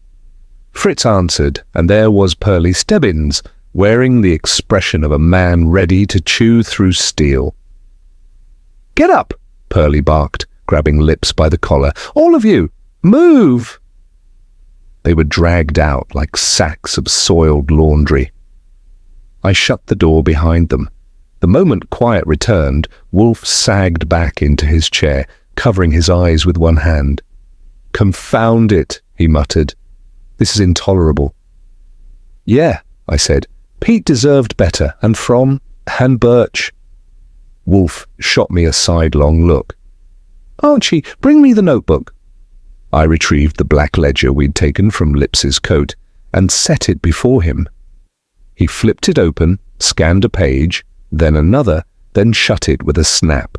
Fritz answered, and there was Pearlie Stebbins, wearing the expression of a man ready to chew through steel. "Get up!" Pearlie barked, grabbing Lips by the collar. "All of you! Move!" They were dragged out like sacks of soiled laundry. I shut the door behind them. The moment quiet returned, Wolfe sagged back into his chair, covering his eyes with one hand. "Confound it," he muttered. "This is intolerable." "Yeah," I said. "Pete deserved better, and Fromm, and Birch." Wolfe shot me a sidelong look. "Archie, bring me the notebook." I retrieved the black ledger we'd taken from Lips's coat and set it before him. He flipped it open, scanned a page, then another, then shut it with a snap.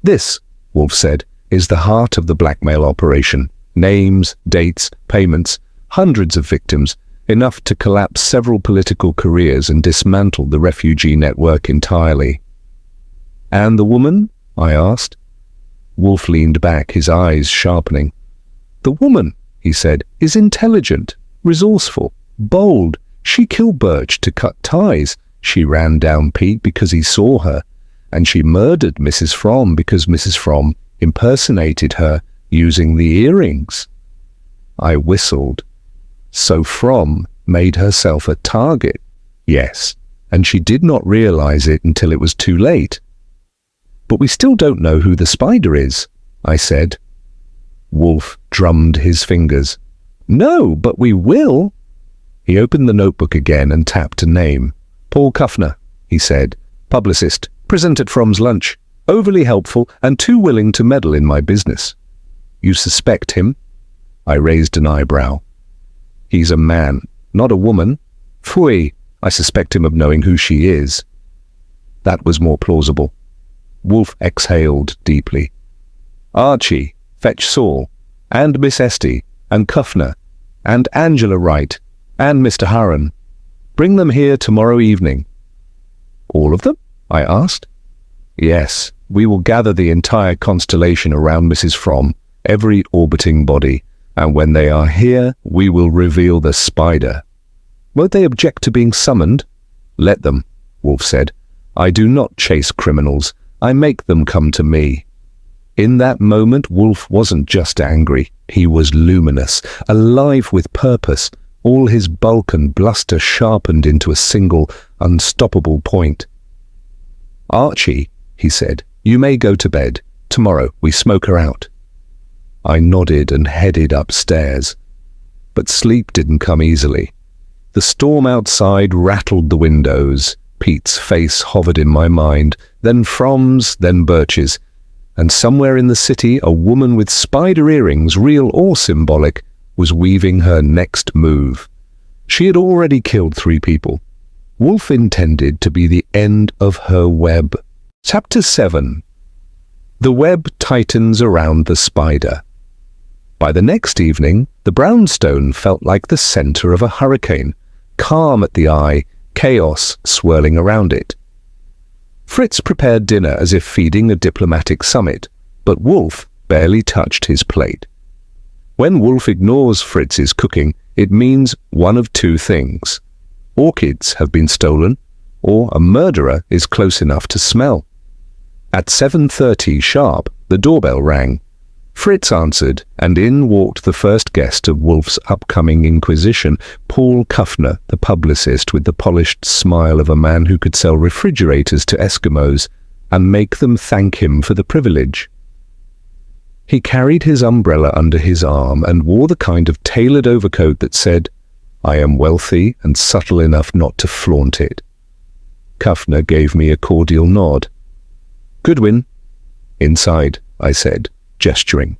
"This," Wolfe said, "is the heart of the blackmail operation. Names, dates, payments, hundreds of victims, enough to collapse several political careers and dismantle the refugee network entirely." "And the woman?" I asked. Wolfe leaned back, his eyes sharpening. "The woman," he said, is intelligent, resourceful, bold. She killed Birch to cut ties. She ran down Pete because he saw her. And she murdered Mrs. Fromm because Mrs. Fromm impersonated her using the earrings. I whistled. So Fromm made herself a target. Yes, and she did not realize it until it was too late. But we still don't know who the spider is, I said. Wolfe drummed his fingers. No, but we will. He opened the notebook again and tapped a name. Paul Kuffner, he said, publicist, present at Fromm's lunch, overly helpful and too willing to meddle in my business. You suspect him? I raised an eyebrow. He's a man, not a woman. Phooey, I suspect him of knowing who she is. That was more plausible. Wolfe exhaled deeply. Archie, fetch Saul, and Miss Esty, and Kuffner, and Angela Wright, and Mr. Harron. Bring them here tomorrow evening. All of them? I asked. Yes, we will gather the entire constellation around Mrs. Fromm, every orbiting body, and when they are here, we will reveal the spider. Won't they object to being summoned? Let them, Wolfe said. I do not chase criminals. I make them come to me. In that moment, Wolfe wasn't just angry. He was luminous, alive with purpose, all his bulk and bluster sharpened into a single, unstoppable point. Archie, he said, you may go to bed. Tomorrow we smoke her out. I nodded and headed upstairs. But sleep didn't come easily. The storm outside rattled the windows. Pete's face hovered in my mind, then Fromm's, then Birch's. And somewhere in the city, a woman with spider earrings, real or symbolic, was weaving her next move. She had already killed 3 people. Wolfe intended to be the end of her web. Chapter 7. The web tightens around the spider. By the next evening, the brownstone felt like the center of a hurricane, calm at the eye, chaos swirling around it. Fritz prepared dinner as if feeding a diplomatic summit, but Wolfe barely touched his plate. When Wolfe ignores Fritz's cooking, it means one of 2 things. Orchids have been stolen, or a murderer is close enough to smell. At 7:30 sharp, the doorbell rang. Fritz answered, and in walked the first guest of Wolfe's upcoming inquisition, Paul Kuffner, the publicist with the polished smile of a man who could sell refrigerators to Eskimos and make them thank him for the privilege. He carried his umbrella under his arm and wore the kind of tailored overcoat that said, I am wealthy and subtle enough not to flaunt it. Kuffner gave me a cordial nod. Goodwin. Inside, I said, gesturing.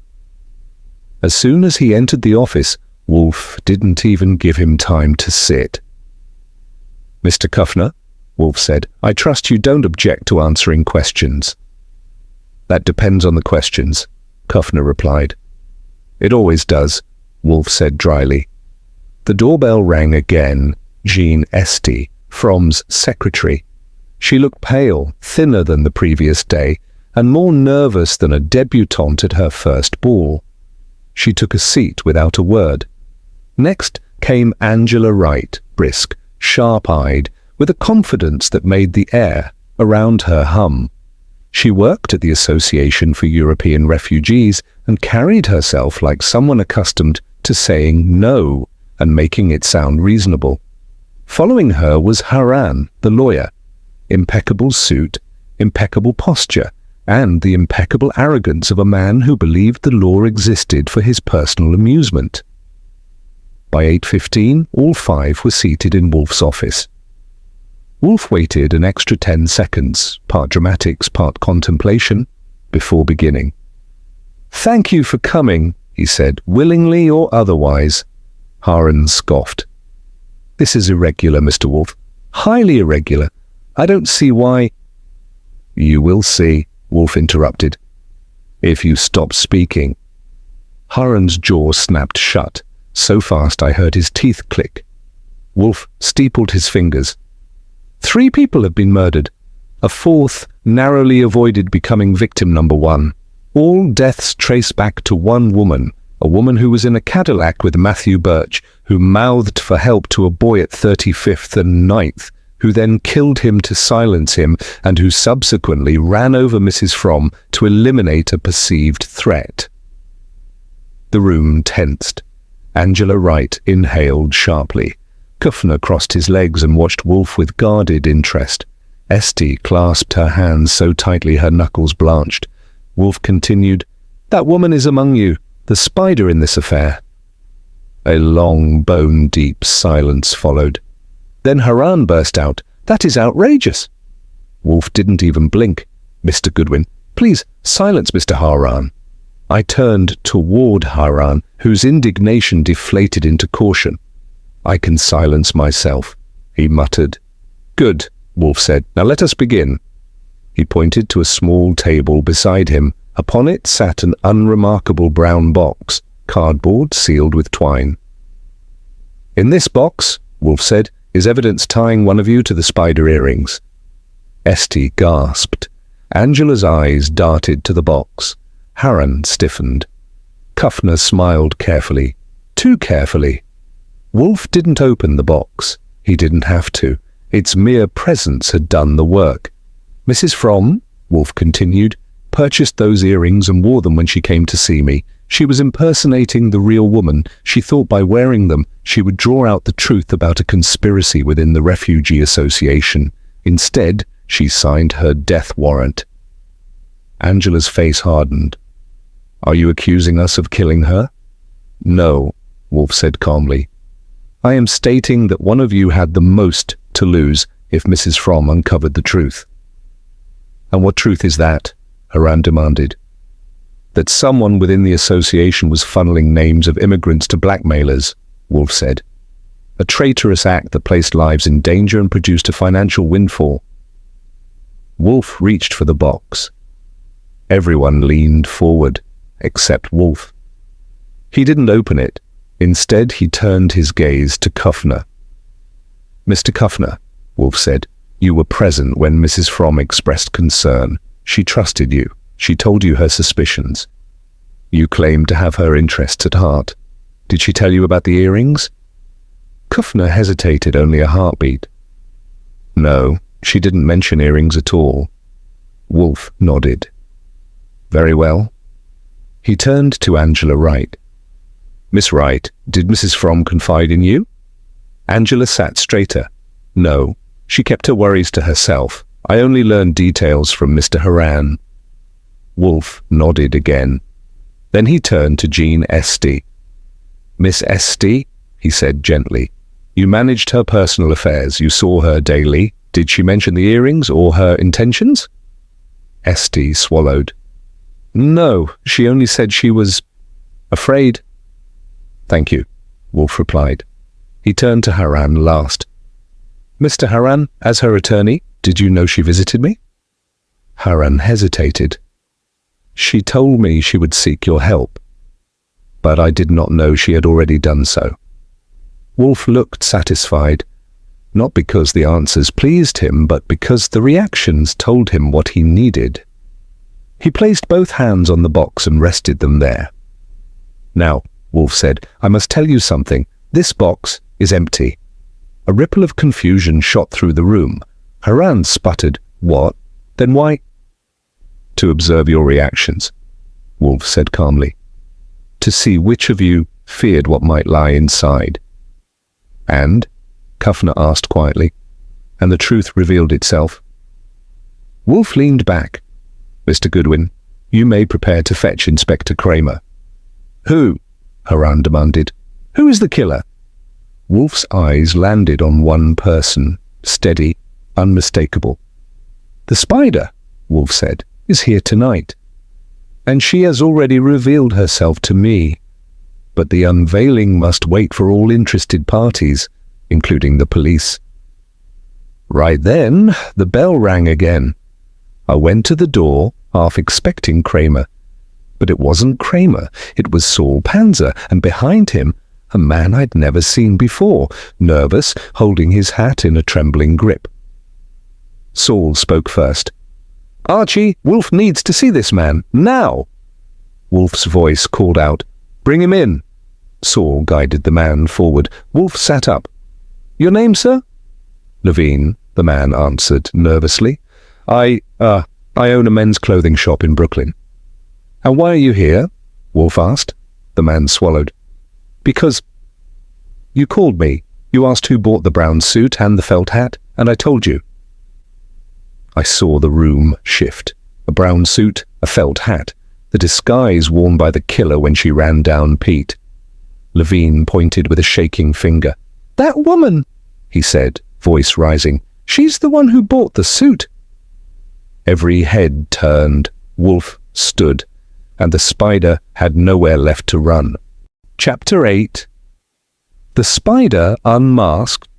As soon as he entered the office, Wolfe didn't even give him time to sit. Mr. Kuffner, Wolfe said, I trust you don't object to answering questions. That depends on the questions, Kuffner replied. It always does, Wolfe said dryly. The doorbell rang again. Jean Esty, Fromm's secretary. She looked pale, thinner than the previous day, and more nervous than a debutante at her first ball. She took a seat without a word. Next came Angela Wright, brisk, sharp-eyed, with a confidence that made the air around her hum. She worked at the Association for European Refugees and carried herself like someone accustomed to saying no and making it sound reasonable. Following her was Harron, the lawyer. Impeccable suit, impeccable posture, and the impeccable arrogance of a man who believed the law existed for his personal amusement. By 8:15, all 5 were seated in Wolfe's office. Wolfe waited an extra 10 seconds, part dramatics, part contemplation, before beginning. Thank you for coming, he said, willingly or otherwise. Harron scoffed. This is irregular, Mr. Wolfe. Highly irregular. I don't see why. You will see, Wolfe interrupted. If you stop speaking. Harron's jaw snapped shut, so fast I heard his teeth click. Wolfe steepled his fingers. 3 people have been murdered. A 4th narrowly avoided becoming victim number 1. All deaths trace back to one woman, A woman who was in a Cadillac with Matthew Birch, who mouthed for help to a boy at 35th and 9th, who then killed him to silence him, and who subsequently ran over Mrs. Fromm to eliminate a perceived threat. The room tensed. Angela Wright inhaled sharply. Kuffner crossed his legs and watched Wolfe with guarded interest. Esty clasped her hands so tightly her knuckles blanched. Wolfe continued, "That woman is among you, the spider in this affair." A long, bone-deep silence followed. Then Haran burst out, "That is outrageous." Wolfe didn't even blink. "Mr. Goodwin, please silence Mr. Haran." I turned toward Haran, whose indignation deflated into caution. "I can silence myself," he muttered. "Good," Wolfe said. "Now let us begin." He pointed to a small table beside him. Upon it sat an unremarkable brown box, cardboard sealed with twine. "In this box," Wolfe said, "is evidence tying one of you to the spider earrings." Esty gasped. Angela's eyes darted to the box. Haran stiffened. Kuffner smiled carefully. Too carefully. Wolfe didn't open the box. He didn't have to. Its mere presence had done the work. "Mrs. Fromm," Wolfe continued, "purchased those earrings and wore them when she came to see me. She was impersonating the real woman. She thought by wearing them, she would draw out the truth about a conspiracy within the Refugee Association. Instead, she signed her death warrant." Angela's face hardened. "Are you accusing us of killing her?" "No," Wolfe said calmly. "I am stating that one of you had the most to lose if Mrs. Fromm uncovered the truth." "And what truth is that?" Haran demanded. "That someone within the association was funneling names of immigrants to blackmailers," Wolfe said. "A traitorous act that placed lives in danger and produced a financial windfall." Wolfe reached for the box. Everyone leaned forward, except Wolfe. He didn't open it. Instead, he turned his gaze to Kuffner. "Mr. Kuffner," Wolfe said, "you were present when Mrs. Fromm expressed concern. She trusted you. She told you her suspicions. You claimed to have her interests at heart. Did she tell you about the earrings?" Kuffner hesitated only a heartbeat. "No, she didn't mention earrings at all." Wolfe nodded. "Very well." He turned to Angela Wright. "Miss Wright, did Mrs. Fromm confide in you?" Angela sat straighter. "No, she kept her worries to herself. I only learned details from Mr. Haran." Wolfe nodded again. Then he turned to Jean Esty. "Miss Esty," he said gently, "you managed her personal affairs. You saw her daily. Did she mention the earrings or her intentions?" Esty swallowed. "No, she only said she was afraid." "Thank you," Wolfe replied. He turned to Haran last. "Mr. Haran, as her attorney, did you know she visited me?" Haran hesitated. "She told me she would seek your help, but I did not know she had already done so." Wolfe looked satisfied, not because the answers pleased him, but because the reactions told him what he needed. He placed both hands on the box and rested them there. "Now," Wolfe said, "I must tell you something. This box is empty." A ripple of confusion shot through the room. Haran sputtered, "What? Then why?" "To observe your reactions," Wolfe said calmly. "To see which of you feared what might lie inside." "And?" Kuffner asked quietly. "And the truth revealed itself." Wolfe leaned back. "Mr. Goodwin, you may prepare to fetch Inspector Kramer." "Who?" Haran demanded. "Who is the killer?" Wolfe's eyes landed on one person, steady, unmistakable. "The spider," Wolfe said, "is here tonight. And she has already revealed herself to me. But the unveiling must wait for all interested parties, including the police." Right then, the bell rang again. I went to the door, half expecting Kramer. But it wasn't Kramer, it was Saul Panzer, and behind him, a man I'd never seen before, nervous, holding his hat in a trembling grip. Saul spoke first. "Archie, Wolfe needs to see this man, now!" Wolfe's voice called out, Bring him in. Saul guided the man forward. Wolfe sat up. Your name, sir? Levine, the man answered nervously. I own a men's clothing shop in Brooklyn. And why are you here? Wolfe asked. The man swallowed. Because you called me. You asked who bought the brown suit and the felt hat, and I told you. I saw the room shift. A brown suit, a felt hat, the disguise worn by the killer when she ran down Pete. Levine pointed with a shaking finger. That woman, he said, voice rising. She's the one who bought the suit. Every head turned. Wolfe stood, and the spider had nowhere left to run. Chapter 8. The spider unmasked.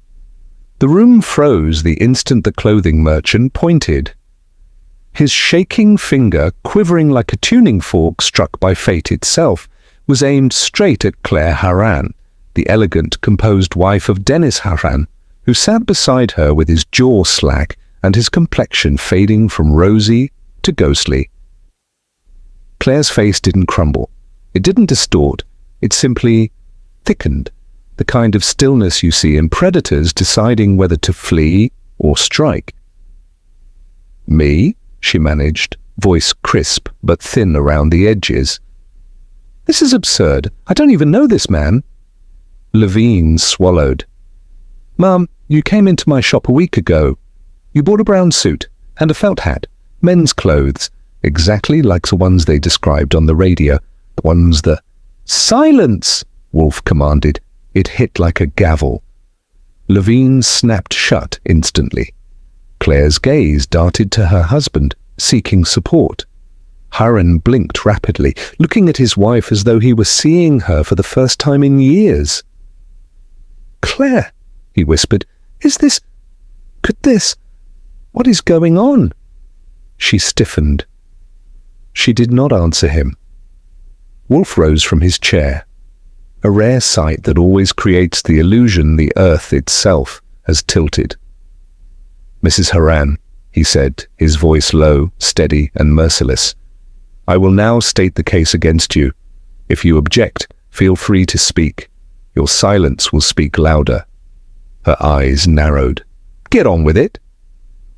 The room froze the instant the clothing merchant pointed. His shaking finger, quivering like a tuning fork struck by fate itself, was aimed straight at Claire Haran, the elegant, composed wife of Dennis Haran, who sat beside her with his jaw slack and his complexion fading from rosy to ghostly. Claire's face didn't crumble. It didn't distort. It simply thickened, the kind of stillness you see in predators deciding whether to flee or strike. Me? She managed, voice crisp but thin around the edges. This is absurd. I don't even know this man. Levine swallowed. Mum, you came into my shop a week ago. You bought a brown suit and a felt hat, men's clothes, exactly like the ones they described on the radio, the ones that... Silence! Wolfe commanded. It hit like a gavel. Levine snapped shut instantly. Claire's gaze darted to her husband, seeking support. Haran blinked rapidly, looking at his wife as though he were seeing her for the first time in years. Claire, he whispered, could this, what is going on? She stiffened. She did not answer him. Wolfe rose from his chair, a rare sight that always creates the illusion the earth itself has tilted. Mrs. Haran, he said, his voice low, steady, and merciless. I will now state the case against you. If you object, feel free to speak. Your silence will speak louder. Her eyes narrowed. Get on with it.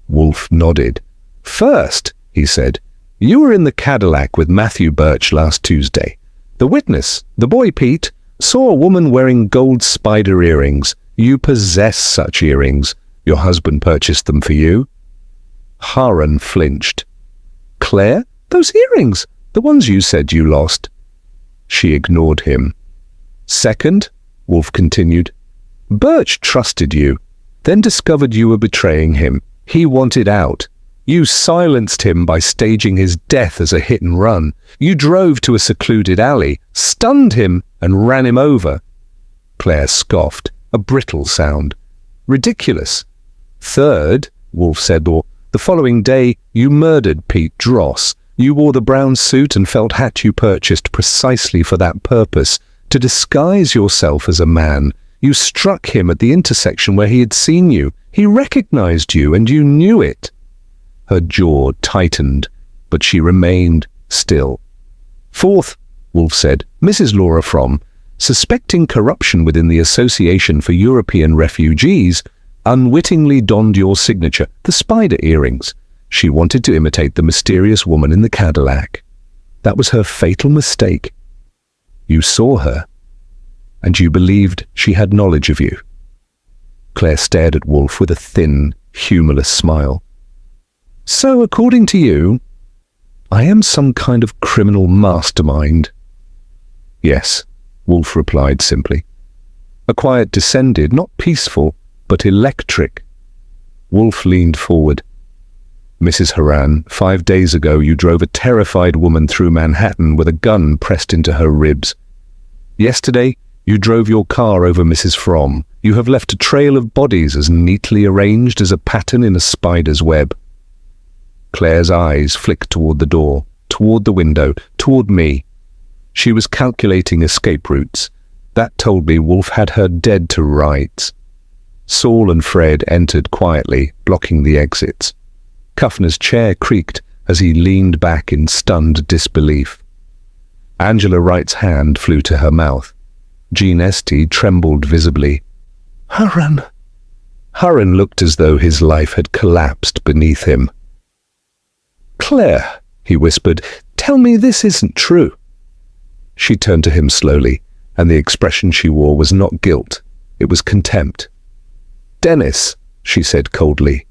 Wolfe nodded. First, he said, you were in the Cadillac with Matthew Birch last Tuesday. The witness, the boy Pete, saw a woman wearing gold spider earrings. You possess such earrings. Your husband purchased them for you. Haran flinched. Claire? Those earrings, the ones you said you lost. She ignored him. Second, Wolfe continued, Birch trusted you, then discovered you were betraying him. He wanted out. You silenced him by staging his death as a hit and run. You drove to a secluded alley, stunned him, and ran him over. Claire scoffed, a brittle sound. Ridiculous. Third, Wolfe said, the following day you murdered Pete Dross. You wore the brown suit and felt hat you purchased precisely for that purpose, to disguise yourself as a man. You struck him at the intersection where he had seen you. He recognized you, and you knew it. Her jaw tightened, but she remained still. Fourth, Wolfe said, Mrs. Laura Fromm, suspecting corruption within the Association for European Refugees, unwittingly donned your signature, the spider earrings. She wanted to imitate the mysterious woman in the Cadillac. That was her fatal mistake. You saw her, and you believed she had knowledge of you. Claire stared at Wolfe with a thin, humorless smile. So, according to you, I am some kind of criminal mastermind. Yes, Wolfe replied simply. A quiet descended, not peaceful, but electric. Wolfe leaned forward. Mrs. Haran, 5 days ago you drove a terrified woman through Manhattan with a gun pressed into her ribs. Yesterday, you drove your car over Mrs. Fromm. You have left a trail of bodies as neatly arranged as a pattern in a spider's web. Claire's eyes flicked toward the door, toward the window, toward me. She was calculating escape routes. That told me Wolfe had her dead to rights. Saul and Fred entered quietly, blocking the exits. Kuffner's chair creaked as he leaned back in stunned disbelief. Angela Wright's hand flew to her mouth. Jean Estey trembled visibly. "Harren!" Harren looked as though his life had collapsed beneath him. "Claire," he whispered, "tell me this isn't true." She turned to him slowly, and the expression she wore was not guilt, it was contempt. "Dennis," she said coldly,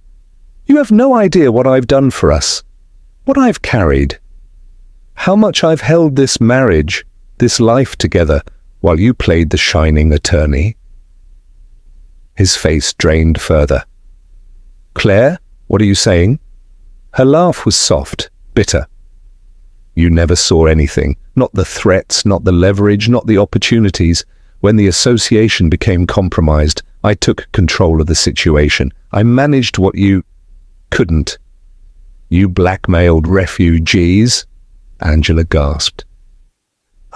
"you have no idea what I've done for us, what I've carried, how much I've held this marriage, this life together, while you played the shining attorney." His face drained further. "Claire, what are you saying?" Her laugh was soft, bitter. "You never saw anything, not the threats, not the leverage, not the opportunities. When the association became compromised, I took control of the situation. I managed what you couldn't. You blackmailed refugees?" Angela gasped.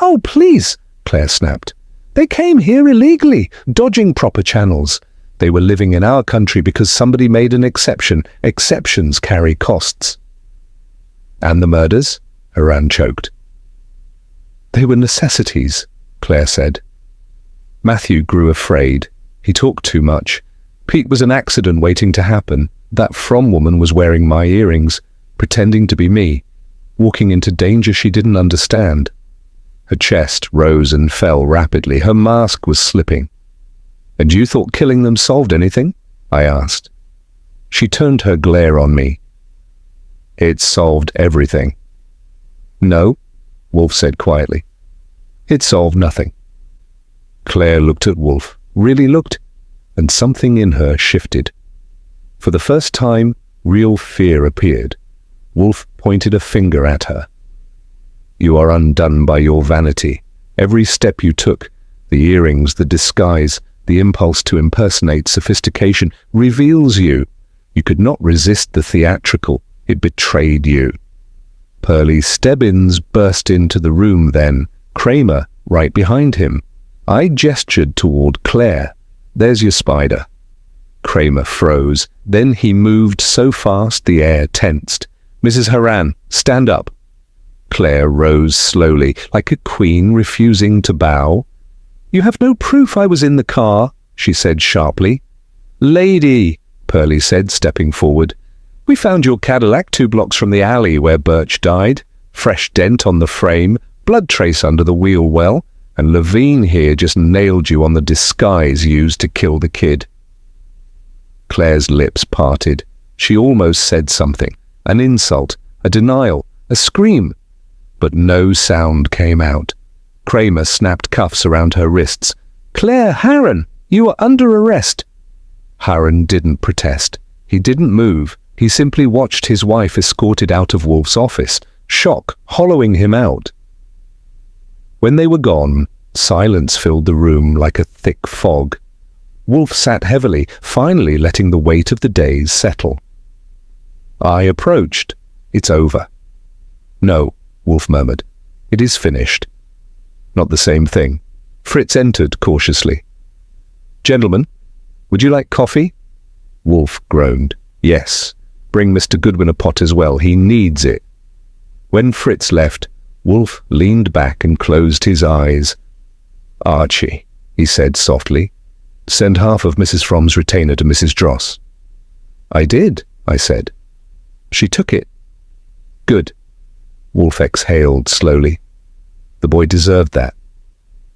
"Oh, please," Claire snapped. "They came here illegally, dodging proper channels. They were living in our country because somebody made an exception. Exceptions carry costs." "And the murders?" Haran choked. "They were necessities," Claire said. Matthew grew afraid. He talked too much. Pete was an accident waiting to happen. That Fromm woman was wearing my earrings, pretending to be me, walking into danger she didn't understand. Her chest rose and fell rapidly. Her mask was slipping. "And you thought killing them solved anything?" I asked. She turned her glare on me. "It solved everything." "No," Wolfe said quietly. "It solved nothing." Claire looked at Wolfe, really looked, and something in her shifted. For the first time, real fear appeared. Wolfe pointed a finger at her. "You are undone by your vanity. Every step you took, the earrings, the disguise, the impulse to impersonate sophistication, reveals you. You could not resist the theatrical. It betrayed you." Pearlie Stebbins burst into the room then, Kramer right behind him. I gestured toward Claire. "There's your spider." Kramer froze. Then he moved so fast the air tensed. "Mrs. Haran, stand up." Claire rose slowly, like a queen refusing to bow. "You have no proof I was in the car," she said sharply. "Lady," Pearlie said, stepping forward, "we found your Cadillac 2 blocks from the alley where Birch died. Fresh dent on the frame, blood trace under the wheel well, and Levine here just nailed you on the disguise used to kill the kid." Claire's lips parted. She almost said something, an insult, a denial, a scream, but no sound came out. Kramer snapped cuffs around her wrists. "Claire Harren, you are under arrest." Harren didn't protest. He didn't move. He simply watched his wife escorted out of Wolfe's office, shock hollowing him out. When they were gone, silence filled the room like a thick fog. Wolfe sat heavily, finally letting the weight of the days settle. I approached. "It's over." "No," Wolfe murmured. "It is finished." "Not the same thing." Fritz entered cautiously. "Gentlemen, would you like coffee?" Wolfe groaned. "Yes. Bring Mr. Goodwin a pot as well. He needs it." When Fritz left, Wolfe leaned back and closed his eyes. "Archie," he said softly, "send half of Mrs. Fromm's retainer to Mrs. Dross." "I did," I said. "She took it." "Good." Wolfe exhaled slowly. The boy deserved that.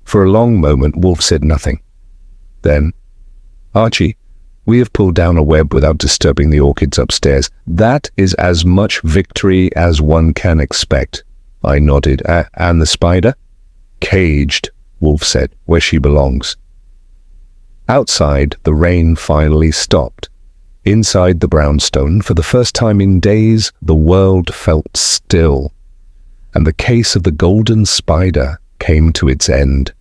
For a long moment, Wolfe said nothing. Then, "Archie, we have pulled down a web without disturbing the orchids upstairs. That is as much victory as one can expect." I nodded. "And the spider?" "Caged," Wolfe said, "where she belongs." Outside, the rain finally stopped. Inside the brownstone, for the first time in days, the world felt still, and the case of the golden spider came to its end.